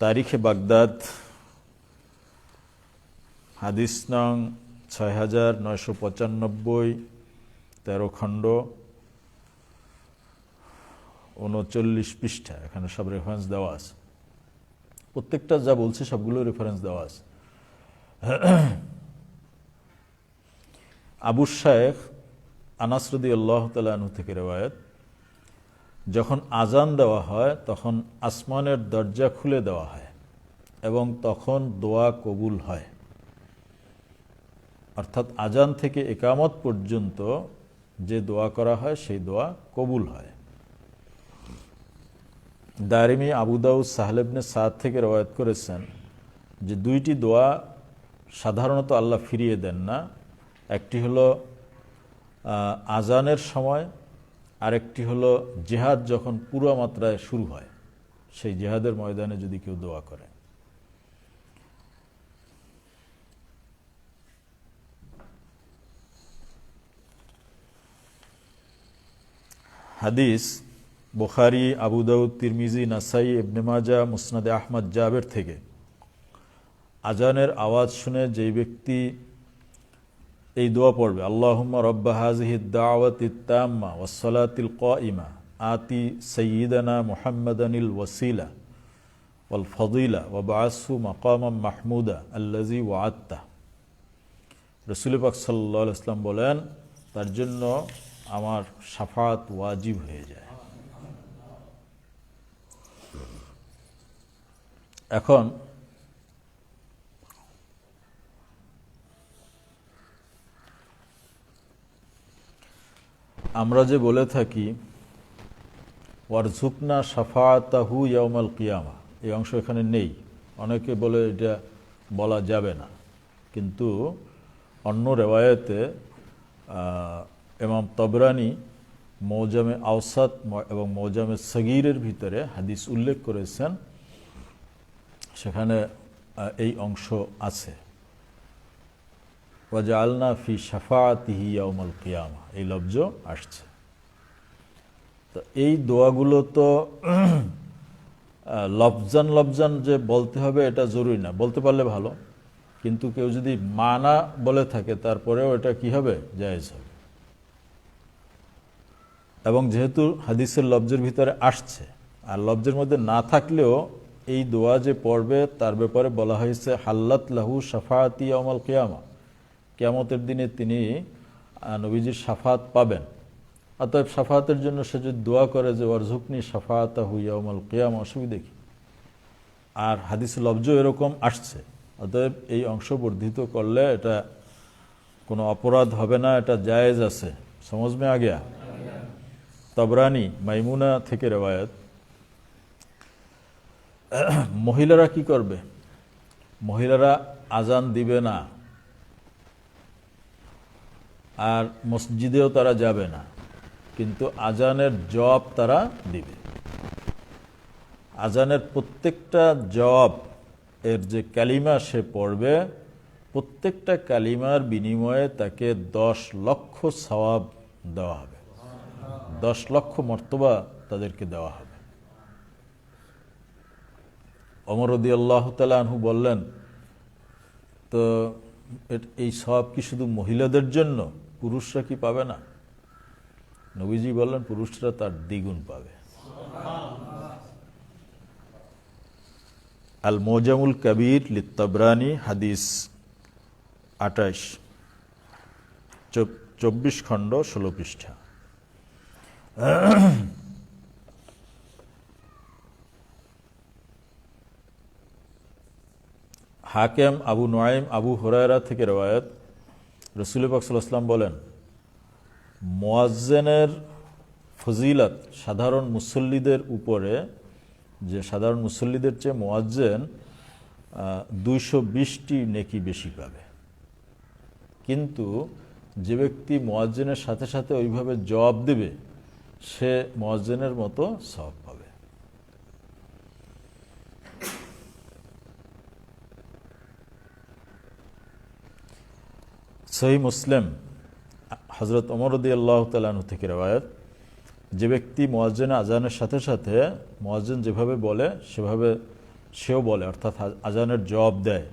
তারিখে বাগদাদ, হাদিস নং 6995, 13 খণ্ড, 39 পৃষ্ঠা। এখানে সব রেফারেন্স দেওয়া আছে, প্রত্যেকটা যা বলছে সবগুলো রেফারেন্স দেওয়া আছে। আবু শাইখ আনাস রাদিয়াল্লাহু তাআলা আনহু থেকে রিওয়ায়াত, যখন আজান দেওয়া হয় তখন আসমানের দরজা খুলে দেওয়া হয় এবং তখন দোয়া কবুল হয়। অর্থাৎ আজান থেকে ইকামত পর্যন্ত যে দোয়া করা হয় সেই দোয়া কবুল হয়। দারিমি, আবু দাউদ, সাহল ইবনে সাদ থেকে রওয়ায়াত করেছেন যে দুইটি দোয়া সাধারণত আল্লাহ ফিরিয়ে দেন না। একটি হলো আজানের সময়, আরেকটি হলো জিহাদ যখন পুরো মাত্রায় শুরু হয়, সেই জিহাদের ময়দানে যদি কেউ দোয়া করে। হাদিস বুখারী, আবু দাউদ, তিরমিজি, নাসাই, ইবনে মাজাহ, মুসনাদে আহমদ, জাবের থেকে আজানের আওয়াজ শুনে যেই ব্যক্তি এই দোয়া পড়বে, আল্লাহুম্মা রব্বা হাযিহিদ দাওয়াতিত তাম্মা ওয়াস সালাতিল কাইমা আতি সাইয়্যিদানা মুহাম্মাদানিল ওয়াসিলা ওয়াল ফাদিলা ওয়া বা'আসহু মাকামান মাহমুদা আল্লাযী ওয়া'আদতা। রাসূল পাক সাল্লাল্লাহু আলাইহি ওয়াসাল্লাম বলেন, তার জন্য আমার শাফাত ওয়াজিব হয়ে যায়। এখন আমরা যে বলে থাকি ওয়ারযুকনা শাফাআতাহু ইয়াউমাল কিয়ামা, এই অংশ এখানে নেই। অনেকে বলে এটা বলা যাবে না, কিন্তু অন্য রেওয়ায়েতে ইমাম তাবরানী মৌজামে আওসাত এবং মৌজামে সগীরের ভিতরে হাদিস উল্লেখ করেছেন, সেখানে এই অংশ আছে, ওয়াজআলনা ফি শাফাআতিহি ইয়াউমাল কিয়ামা, এই লফজ আসছে। তো এই দোয়াগুলো তো লফজান যে বলতে হবে এটা জরুরি না, বলতে পারলে ভালো, কিন্তু কেউ যদি মানা বলে থাকে তারপরেও এটা কি হবে, জায়েজ হবে। এবং যেহেতু হাদিসের লফজের ভিতরে আসছে, আর লফজের মধ্যে না থাকলেও এই দোয়া যে পড়বে তার ব্যাপারে বলা হয়েছে হাল্লাত লাহু শাফাআতি ইয়াউমাল কিয়ামা, কিয়ামতের দিনে তিনি নবীজির শাফাত পাবেন। অতএব শাফাতের জন্য সে যদি দোয়া করে যে ওয়ারযুকনি শাফাআতাহু ইয়াউমাল কিয়ামা, অসুবিধা কি? আর হাদিসে লফজ এরকম আসছে, অতএব এই অংশ বর্ধিত করলে এটা কোনো অপরাধ হবে না, এটা জায়েজ আছে। সমঝ মে আ গয়া? তাবরানী মাইমুনা থেকে রেওয়ায়াত, মহিলারা কি করবে? মহিলারা আজান দিবে না, আর মসজিদেও তারা যাবে না, কিন্তু আজানের জবাব তারা দিবে। আজানের প্রত্যেকটা জবাব এর যে কালিমা সে পড়বে, প্রত্যেকটা কালিমার বিনিময়ে তাকে 10 লক্ষ সওয়াব দেওয়া হবে, 10 লক্ষ মর্তবা তাদেরকে দেওয়া হবে। ওমর রাদিয়াল্লাহু তাআলা আনহু বললেন, তো এই সওয়াব কি শুধু মহিলাদের জন্য, পুরুষরা কি পাবে না? নবীজি বললেন পুরুষরা তার দ্বিগুণ পাবে। আল মুজামুল কবির লিত-তাবরানী, হাদিস 28, 24 খণ্ড, 16 পৃষ্ঠা। হাকেম আবু নুআইম আবু হুরায়রা থেকে রওয়ায়াত, রাসূল পাক সাল্লাল্লাহু আলাইহি ওয়াসাল্লাম বলেন, মুয়াজ্জিনের ফজিলত সাধারণ মুসল্লিদের উপরে, যে সাধারণ মুসল্লিদের চেয়ে মুয়াজ্জিন 220টি নেকি বেশি পাবে। কিন্তু যে ব্যক্তি মুয়াজ্জিনের সাথে সাথে ওইভাবে জবাব দেবে সে মুয়াজ্জিনের মতো সওয়াব পাবে। সহিহ মুসলিম হযরত ওমর রাদিয়াল্লাহু তাআলা আনহু থেকে রওয়ায়াত, যে ব্যক্তি মুয়াজ্জিন আজানের সাথে সাথে মুয়াজ্জিন যেভাবে বলে সেভাবে সেও বলে, অর্থাৎ আজানের জবাব দেয়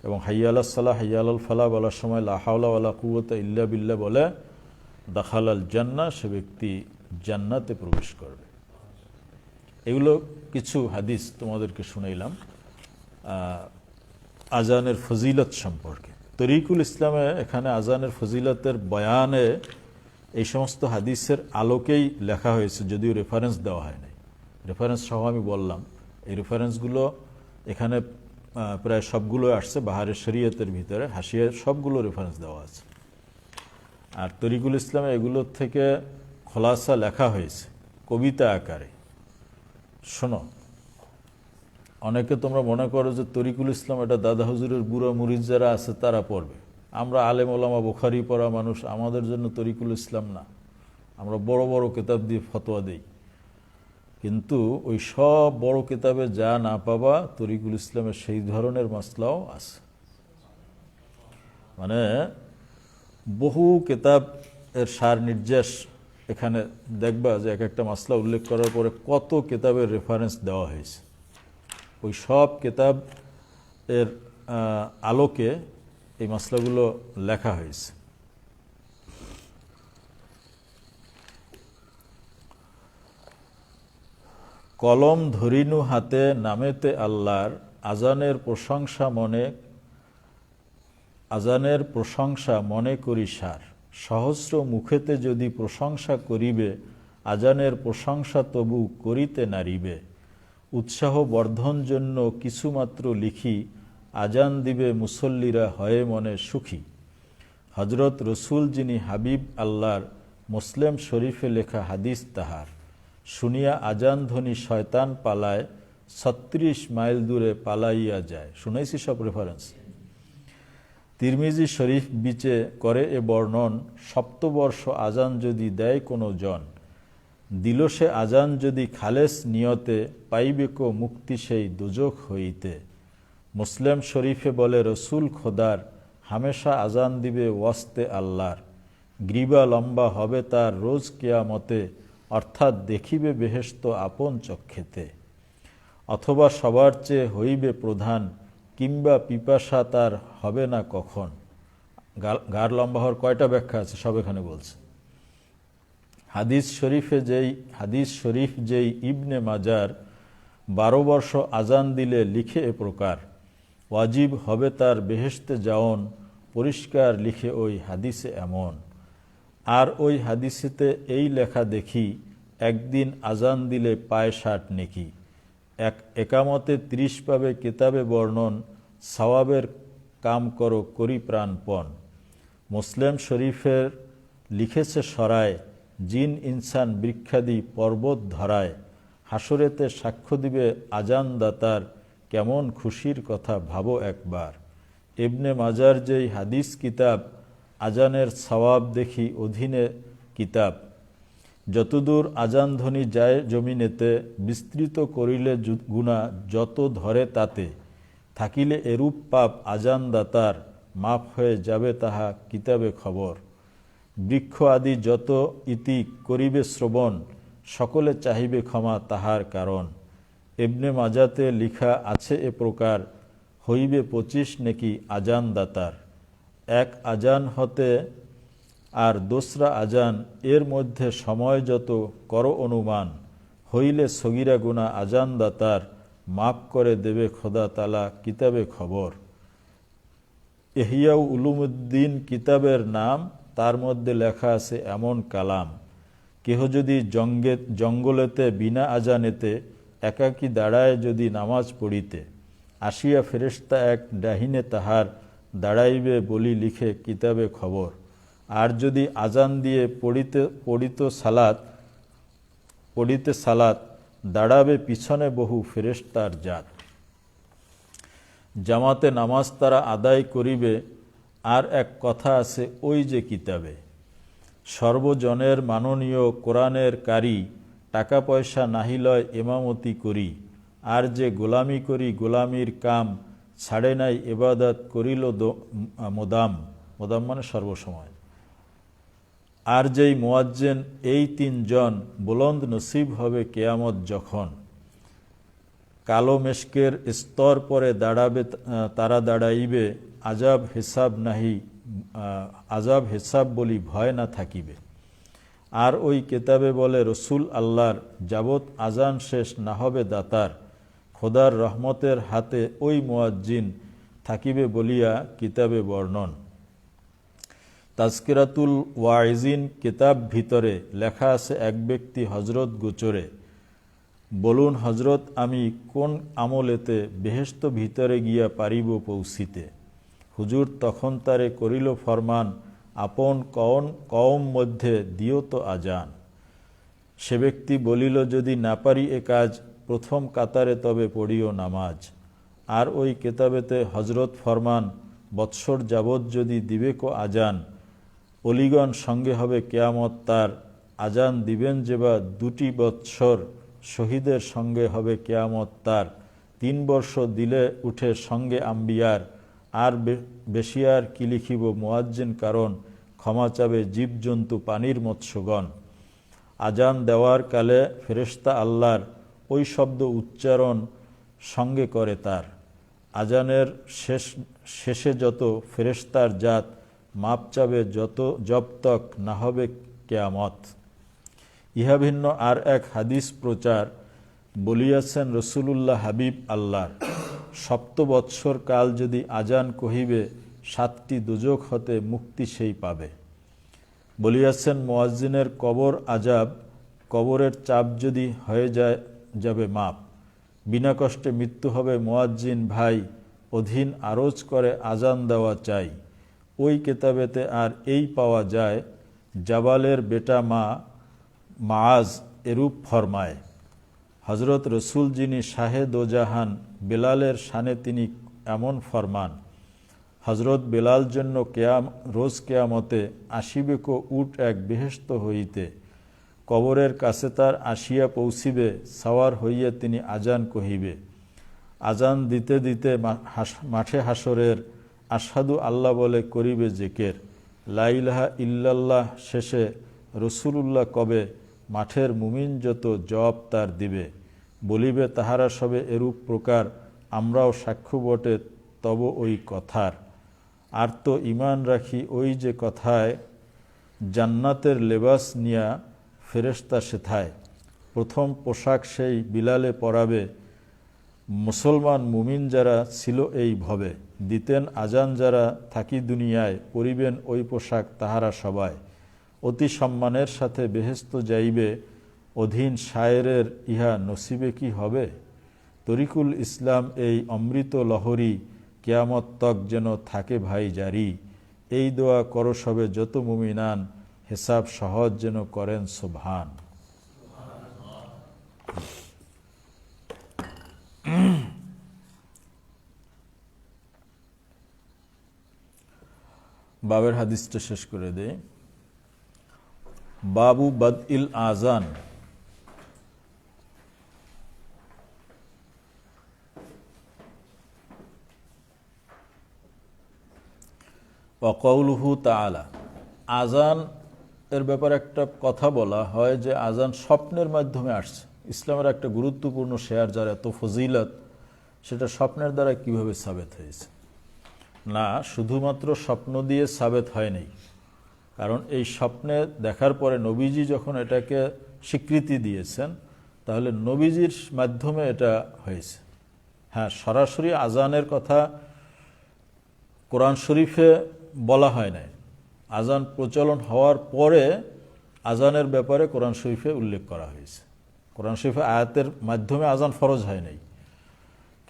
এবং হাইয়া আলাস সালাহ হাইয়া আলাল ফালাহ বলার সময় লা হাওলা ওয়ালা কুওয়াতা ইল্লা বিল্লাহ বলে দাখালাল জান্নাহ, সে ব্যক্তি জান্নাতে প্রবেশ করবে। এগুলো কিছু হাদিস তোমাদেরকে শুনাইলাম আজানের ফজিলত সম্পর্কে। তরিকুল ইসলামে এখানে আজানের ফজিলতের বয়ানে এই সমস্ত হাদিসের আলোকেই লেখা হয়েছে, যদিও রেফারেন্স দেওয়া হয় নাই। রেফারেন্স সহ আমি বললাম, এই রেফারেন্সগুলো এখানে প্রায় সবগুলো আসছে বাহারের শরীয়তের ভিতরে, হাসিয়ার সবগুলো রেফারেন্স দেওয়া আছে। আর তরিকুল ইসলামে এগুলোর থেকে খোলাসা লেখা হয়েছে কবিতা আকারে। শোনো, অনেকে তোমরা মনে করো যে তরিকুল ইসলাম এটা দাদা হুজুরের বুড়া মুরিদ যারা আছে তারা পড়বে। আমরা আলেম ওলামা বুখারি পড়া মানুষ, আমাদের জন্য তরিকুল ইসলাম না। আমরা বড় বড় কিতাব দিয়ে ফতোয়া দেই, কিন্তু ওই সব বড় কিতাবে যা না পাবা তরিকুল ইসলামের সেই ধরনের মাসলাও আছে। মানে বহু কিতাব এর সার নির্যাস এখানে দেখবা যে এক একটা মাসলা উল্লেখ করার পরে কত কিতাবের রেফারেন্স দেওয়া হয়েছে। ওই সব কিতাব এর আলোকে এই মাসলাগুলো লেখা হয়েছে। কলম ধরিনু হাতে নামেতে আল্লাহর, আজানের প্রশংসা মনে করি সার। সহস্র মুখেতে যদি প্রশংসা করিবে, আজানের প্রশংসা তবু করিতে নারিবে। উৎসাহ বর্ধন জন্য কিছুমাত্র লিখি, আজান দিবে মুসল্লিরা হয়ে মনে সুখী। হজরত রসুল যিনি হাবিব আল্লাহর, মুসলিম শরীফে লেখা হাদিস তাহার। শুনিয়া আজান ধ্বনি শয়তান পালায়, 36 মাইল দূরে পালাইয়া যায়। শুনেছি সব রেফারেন্স। তিরমিজি শরীফ বিচে করে এ বর্ণন, সপ্তবর্ষ আজান যদি দেয় কোনো জন, দিল সে আজান যদি খালেস নিয়তে, পাইবে কো মুক্তি সেই দোজখ হইতে। মুসলিম শরীফে বলে রসুল খোদার, হামেশা আজান দিবে ওয়াস্তে আল্লাহর। গ্রীবা লম্বা হবে তার রোজ কিয়ামতে, অর্থাৎ দেখিবে বেহেশত আপন চক্ষেতে। অথবা সবার চেয়ে হইবে প্রধান, কিংবা পিপাসা তার হবে না কখন। গার লম্বা হওয়ার কয়টা ব্যাখ্যা আছে সব এখানে বলছে। হাদিস শরীফ যেই ইবনে মাজার, 12 বর্ষ আজান দিলে লিখে এ প্রকার। ওয়াজিব হবে তার বেহেশতে যাওন, পরিষ্কার লিখে ওই হাদিসে এমন। আর ওই হাদিসেতে এই লেখা দেখি, একদিন আজান দিলে পায় 60 নেকি। একামতে 30 পাবে কিতাবে বর্ণন, সওয়াবের কাম করো করি প্রাণপণ। মুসলিম শরীফের লিখেছে সরায়, জিন ইনসান বৃক্ষাদি পর্বত ধরায়। হাসরেতে সাক্ষ্য দিবে আজান দাতার, কেমন খুশির কথা ভাবো একবার। ইবনে মাজার যেই হাদিস কিতাব, আজানের সওয়াব দেখি অধীনে কিতাব। যতদূর আজান ধ্বনি যায় জমিনেতে, বিস্তৃত করিলে গুনাহ যত ধরে তাতে। থাকিলে এরূপ পাপ আজান দাতার, মাফ হয়ে যাবে তাহা কিতাবে খবর। বৃক্ষ আদি যত ইতি করিবে শ্রবণ, সকলে চাহিবে ক্ষমা তাহার কারণ। ইবনে মাজাতে লিখা আছে এ প্রকার, হইবে 25 নেকি আজান দাতার। এক আজান হতে আর দোসরা আজান, এর মধ্যে সময় যত করো অনুমান। হইলে সগিরা গুনাহ আজান দাতার, মাফ করে দেবে খোদা তালা কিতাবে খবর। ইহয়া উলুমুদ্দিন কিতাবের নাম, তার মধ্যে লেখা আছে এমন কালাম। কেহ যদি জঙ্গলেতে বিনা আজানেতে, একাকী দাঁড়ায় যদি নামাজ পড়িতে, আসিয়া ফেরেশতা এক ডাহিনে তাহার দাঁড়াইবে বলি লিখে কিতাবে খবর। আর যদি আজান দিয়ে পড়িতে সালাত দাঁড়াবে পিছনে বহু ফেরেশতার জাত। জামাতে নামাজ তারা আদায় করিবে, আর এক কথা আছে ওই যে কিতাবে। সর্বজনের মাননীয় কোরআনের কারি, টাকা পয়সা নাহি লয় ইমামতি করি। আর যে গোলামি করি গোলামির কাম, ছাড়ে নাই ইবাদত করিল মোদাম। মোদাম মানে সর্বসময়। আর যেই মুয়াজ্জিন এই তিনজন, বুলন্দ নসিব হবে কেয়ামত যখন। কালো মেশকের স্তর পরে তারা দাঁড়াইবে, আজাব হিসাব বলি ভয় না থাকিবে। আর ওই কেতাবে বলে রসুল আল্লাহর, যাবৎ আজান শেষ না হবে দাতার। খোদার রহমতের হাতে ওই মুয়াজ্জিন থাকিবে বলিয়া কিতাবে বর্ণন। তাজকিরাতুল ওয়াইজিন কিতাব ভিতরে লেখা আছে এক ব্যক্তি হজরত গোচরে। বলুন হজরত আমি কোন আমলেতে বেহেশত ভিতরে গিয়া পারিব পৌঁছিতে। হুজুর তখন তারে করিল ফরমান, আপন কওম মধ্যে দিও তো আজান। সে ব্যক্তি বলিল যদি না পারি এ কাজ, প্রথম কাতারে তবে পড়িও নামাজ। আর ওই কেতাবেতে হজরত ফরমান, বৎসর যাবৎ যদি দিবে কো আজান, অলিগণ সঙ্গে হবে কেয়ামত তার। আজান দিবেন যেবা 2 বৎসর, শহীদের সঙ্গে হবে কেয়ামত তার। 3 বর্ষ দিলে উঠে সঙ্গে আম্বিয়ার, আর বেশি আর কি লিখিব মুয়াজ্জিন কারণ, ক্ষমা চাবে জীবজন্তু পানির মৎস্যগণ। আজান দেওয়ার কালে ফেরেশতা আল্লাহর ওই শব্দ উচ্চারণ সঙ্গে করে তার। আজানের শেষে যত ফেরেশতার জাত, মাপ চাবে জব তক না হবে কেয়ামত। ইহা ভিন্ন আর এক হাদিস প্রচার, বলিয়াছেন রসুলুল্লাহ হাবিব আল্লাহর, 7 বৎসর কাল যদি আজান কহিবে, 7টি দোজখ হতে মুক্তি সেই পাবে। বলিয়াছেন মুয়াজ্জিনের কবর আজাব, কবরের চাপ যদি হয়ে যাবে মাপ। বিনা কষ্টে মৃত্যু হবে মুয়াজ্জিন ভাই, অধীন আরজ করে আজান দেওয়া চাই। ওই কেতাবেতে আর এই পাওয়া যায়, জাবালের বেটা মাআজ এরূপ ফরমায়। হজরত রসুল যিনি শাহে দোজাহান, বেলালের শানে তিনি এমন ফরমান। হজরত বেলাল জন্য রোজ কেয়ামতে, আসিবে কো উট এক বেহেশত হইতে। কবরের কাছে তার আসিয়া পৌঁছিবে, সাওয়ার হইয়া তিনি আজান কহিবে। আজান দিতে দিতে মাঠে হাসরের, আশহাদু আল্লাহ বলে করিবে জেকের। লা ইলাহা ইল্লাল্লাহ শেষে রসুলুল্লাহ কবে, মাঠের মুমিন যত জবাব তার দিবে। বলিবে তাহারা সবে এরূপ প্রকার, আমরাও সাক্ষ্য বটে তব ওই কথার। আর তো ঈমান রাখি ওই যে কথায়, জান্নাতের লেবাস নিয়া ফেরেশতা সেথায়। প্রথম পোশাক সেই বিলালে পরাবে, মুসলমান মুমিন যারা ছিল এই ভবে। দিতেন আজান যারা থাকি দুনিয়ায়, পরিবেন ওই পোশাক তাহারা সবাই। অতি সম্মানের সাথে বেহেশত যাইবে, অধীন শায়েরের ইহা নসিবে কি হবে। তরিকুল ইসলাম এই অমৃত লহরী, কেয়ামত তক যেন থাকে ভাই জারি। এই দোয়া করো সবে যত মুমিনান, হিসাব সহজ যেন করেন সুবহান। বাবের হাদিসটা শেষ করে দেই। বাবু বদইল আজান। ওয়াকাউলুহু তাআলা, আজান এর ব্যাপারে একটা কথা বলা হয় যে আজান স্বপ্নের মাধ্যমে আসছে। ইসলামের একটা গুরুত্বপূর্ণ শেয়ার, যার এত ফজিলত, সেটা স্বপ্নের দ্বারা কিভাবে সাবেত হয়েছে। না, শুধুমাত্র স্বপ্ন দিয়ে সাবেত হয়নি, কারণ এই স্বপ্নে দেখার পরে নবীজি যখন এটাকে স্বীকৃতি দিয়েছেন, তাহলে নবীজির মাধ্যমে এটা হয়েছে। হ্যাঁ, সরাসরি আজানের কথা কোরআন শরীফে বলা হয় নাই। আজান প্রচলন হওয়ার পরে আজানের ব্যাপারে কোরআন শরীফে উল্লেখ করা হয়েছে। কোরআন শরীফে আয়াতের মাধ্যমে আজান ফরজ হয় নাই,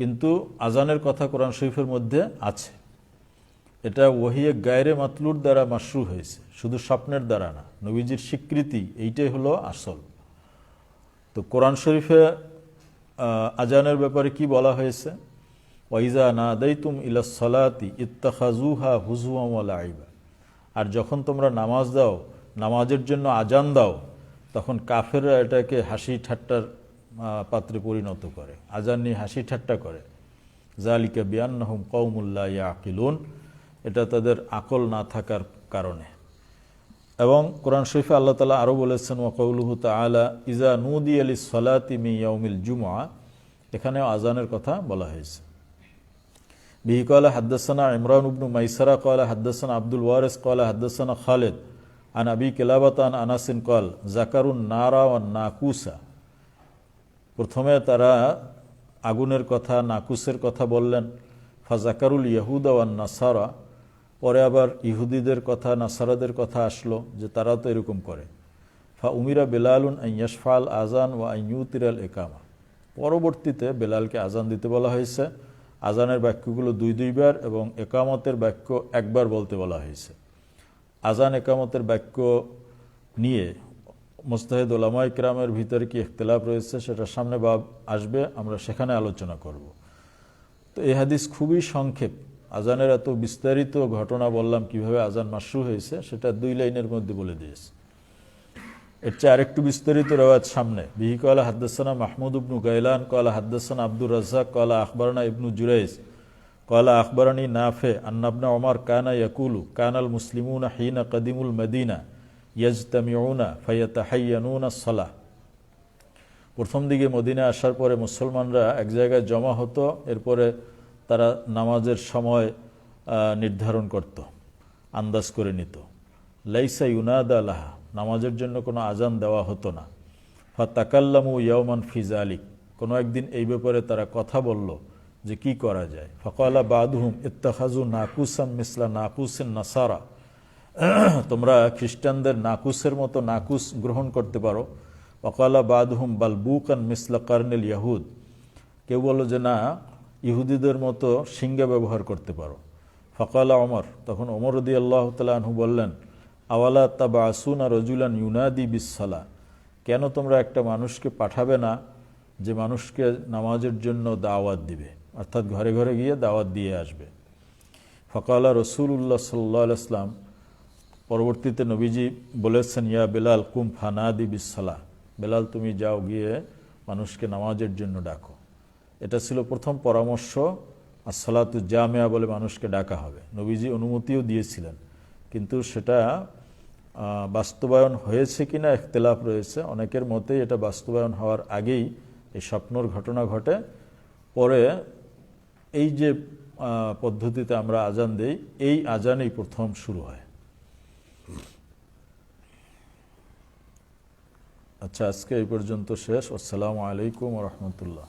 কিন্তু আজানের কথা কোরআন শরীফের মধ্যে আছে। এটা ওহিয়ে গায়রে মাতলুর দ্বারা মাশরু হয়েছে, শুধু স্বপ্নের দ্বারা না। নবীজির স্বীকৃতি এইটাই হলো আসল। তো কোরআন শরীফে আজানের ব্যাপারে কি বলা হয়েছে? ওয়াইজা নাদাইতুম ইলাস সালাতি ইত্তাখাজুহা হুজুওয়া ওয়া লাইবা। আর যখন তোমরা নামাজ দাও, নামাজের জন্য আজান দাও, তখন কাফেররা এটাকে হাসি ঠাট্টার পাত্রে পরিণত করে, আজান নিয়ে হাসি ঠাট্টা করে। যালিকা বিআন্নাহুম কওমুল লা ইয়াকিলুন, এটা তাদের আকল না থাকার কারণে। এবং কোরআন শরীফে আল্লাহ তাআলা আরও বলেছেন ওয়া কওলুহু তাআলা ইজা নুদিয়া লিস-সালাতি মিন ইয়াউমিল জুমআ, এখানেও আজানের কথা বলা হয়েছে। বিহি ক্বালা হাদ্দাসানা ইমরান ইবনু মাইসারা ক্বালা হাদ্দাসানা আব্দুল ওয়ারিস ক্বালা হাদ্দাসানা খালিদ আন আবি কিলাবাতা আন আনাসিন ক্বাল যাকারুন নারা ওয়ান নাকুসা। প্রথমে তারা আগুনের কথা, নাকুসের কথা বললেন। ফাজাকারুল ইয়াহুদা ওয়ান নাসারা, পরে আবার ইহুদিদের কথা, নাসারাদের কথা আসলো যে তারা তো এরকম করে। ফা উমিরা বেলালুন আন ইয়াশফাল আজান ওয়া আন ইউতিরাল ইকামা, পরবর্তীতে বেলালকে আজান দিতে বলা হয়েছে। আজানের বাক্যগুলো দুইবার এবং একামতের বাক্য একবার বলতে বলা হয়েছে। আজান একামতের বাক্য নিয়ে মুজতাহিদ উলামায়ে কিরামের ভিতরে কি ইখতিলাফ রয়েছে সেটা সামনে বাব আসবে, আমরা সেখানে আলোচনা করব। তো এই হাদিস খুবই সংক্ষেপ। আজানের এত বিস্তারিত ঘটনা বললাম, কিভাবে আজান মাশরু হয়েছে সেটা 2 লাইনের মধ্যে বলে দিয়েছে। এর চেয়ে আরেকটু বিস্তারিত রওয়ায়াত সামনে। বিহি ক্বালা হাদ্দাসানা মাহমুদ ইবনু গাইলান ক্বালা হাদ্দাসানা আব্দুর রাজ্জাক ক্বালা আখবারানা ইবনু জুরাইজ ক্বালা আখবারানি নাফে আন্না ইবনে ওমর কানা ইয়াকুলু কানাল মুসলিমুনা হিনা কাদিমুল মদিনা ইয়াজতামিউনা ফায়াতাহায়্যানুনা আস-সালাহ। প্রথম দিকে মদিনা আসার পরে মুসলমানরা এক জায়গায় জমা হতো, এরপরে তারা নামাজের সময় নির্ধারণ করত, আন্দাজ করে নিত। লাইসা ইউনাদা লাহা, নামাজের জন্য কোনো আজান দেওয়া হতো না। ফাতাকাল্লামু ইয়াওমান ফি যালিক, কোনো একদিন এই ব্যাপারে তারা কথা বলল যে কি করা যায়। ফাকালা বাদুহুম ইত্তাখাজু নাকুসাম মিসলা নাকুসিন নাসারা, তোমরা খ্রিস্টানদের নাকুসের মতো নাকুস গ্রহণ করতে পারো। ওয়াকালা বাদুহুম বালবুকান মিসলা কারনিল ইয়াহুদ, কেউ বলল যে না, ইহুদিদের মতো সিংহা ব্যবহার করতে পারো। ফাকালা ওমর, তখন ওমর রাদিয়াল্লাহু তাআলা আনহু বললেন আওয়ালা তাবাসুনা রাজুলান ইউনাদি বিস-সালা, কেন তোমরা একটা মানুষকে পাঠাবে না যে মানুষকে নামাজের জন্য দাওয়াত দিবে, অর্থাৎ ঘরে ঘরে গিয়ে দাওয়াত দিয়ে আসবে। ফাকালা রাসূলুল্লাহ সাল্লাল্লাহু আলাইহি ওয়াসাল্লাম, পরবর্তীতে নবীজি বলেছেন ইয়া বেলাল কুম ফানাদি বিস-সালা, বেলাল তুমি যাও গিয়ে মানুষকে নামাজের জন্য ডাকো। এটা ছিল প্রথম পরামর্শ, as-সালাতু জামিয়া বলে মানুষকে ডাকা হবে। নবীজি অনুমতিও দিয়েছিলেন, কিন্তু সেটা বাস্তবায়ন হয়েছে কিনা ইখতিলাফ রয়েছে। অনেকের মতে এটা বাস্তবায়ন হওয়ার আগেই এই স্বপ্নর ঘটনা ঘটে, পরে এই যে পদ্ধতিতে আমরা আজান দেই, এই আজানেই প্রথম শুরু হয়। আচ্ছা, আজকে এই পর্যন্ত শেষ। আসসালামু আলাইকুম ওয়া রাহমাতুল্লাহ।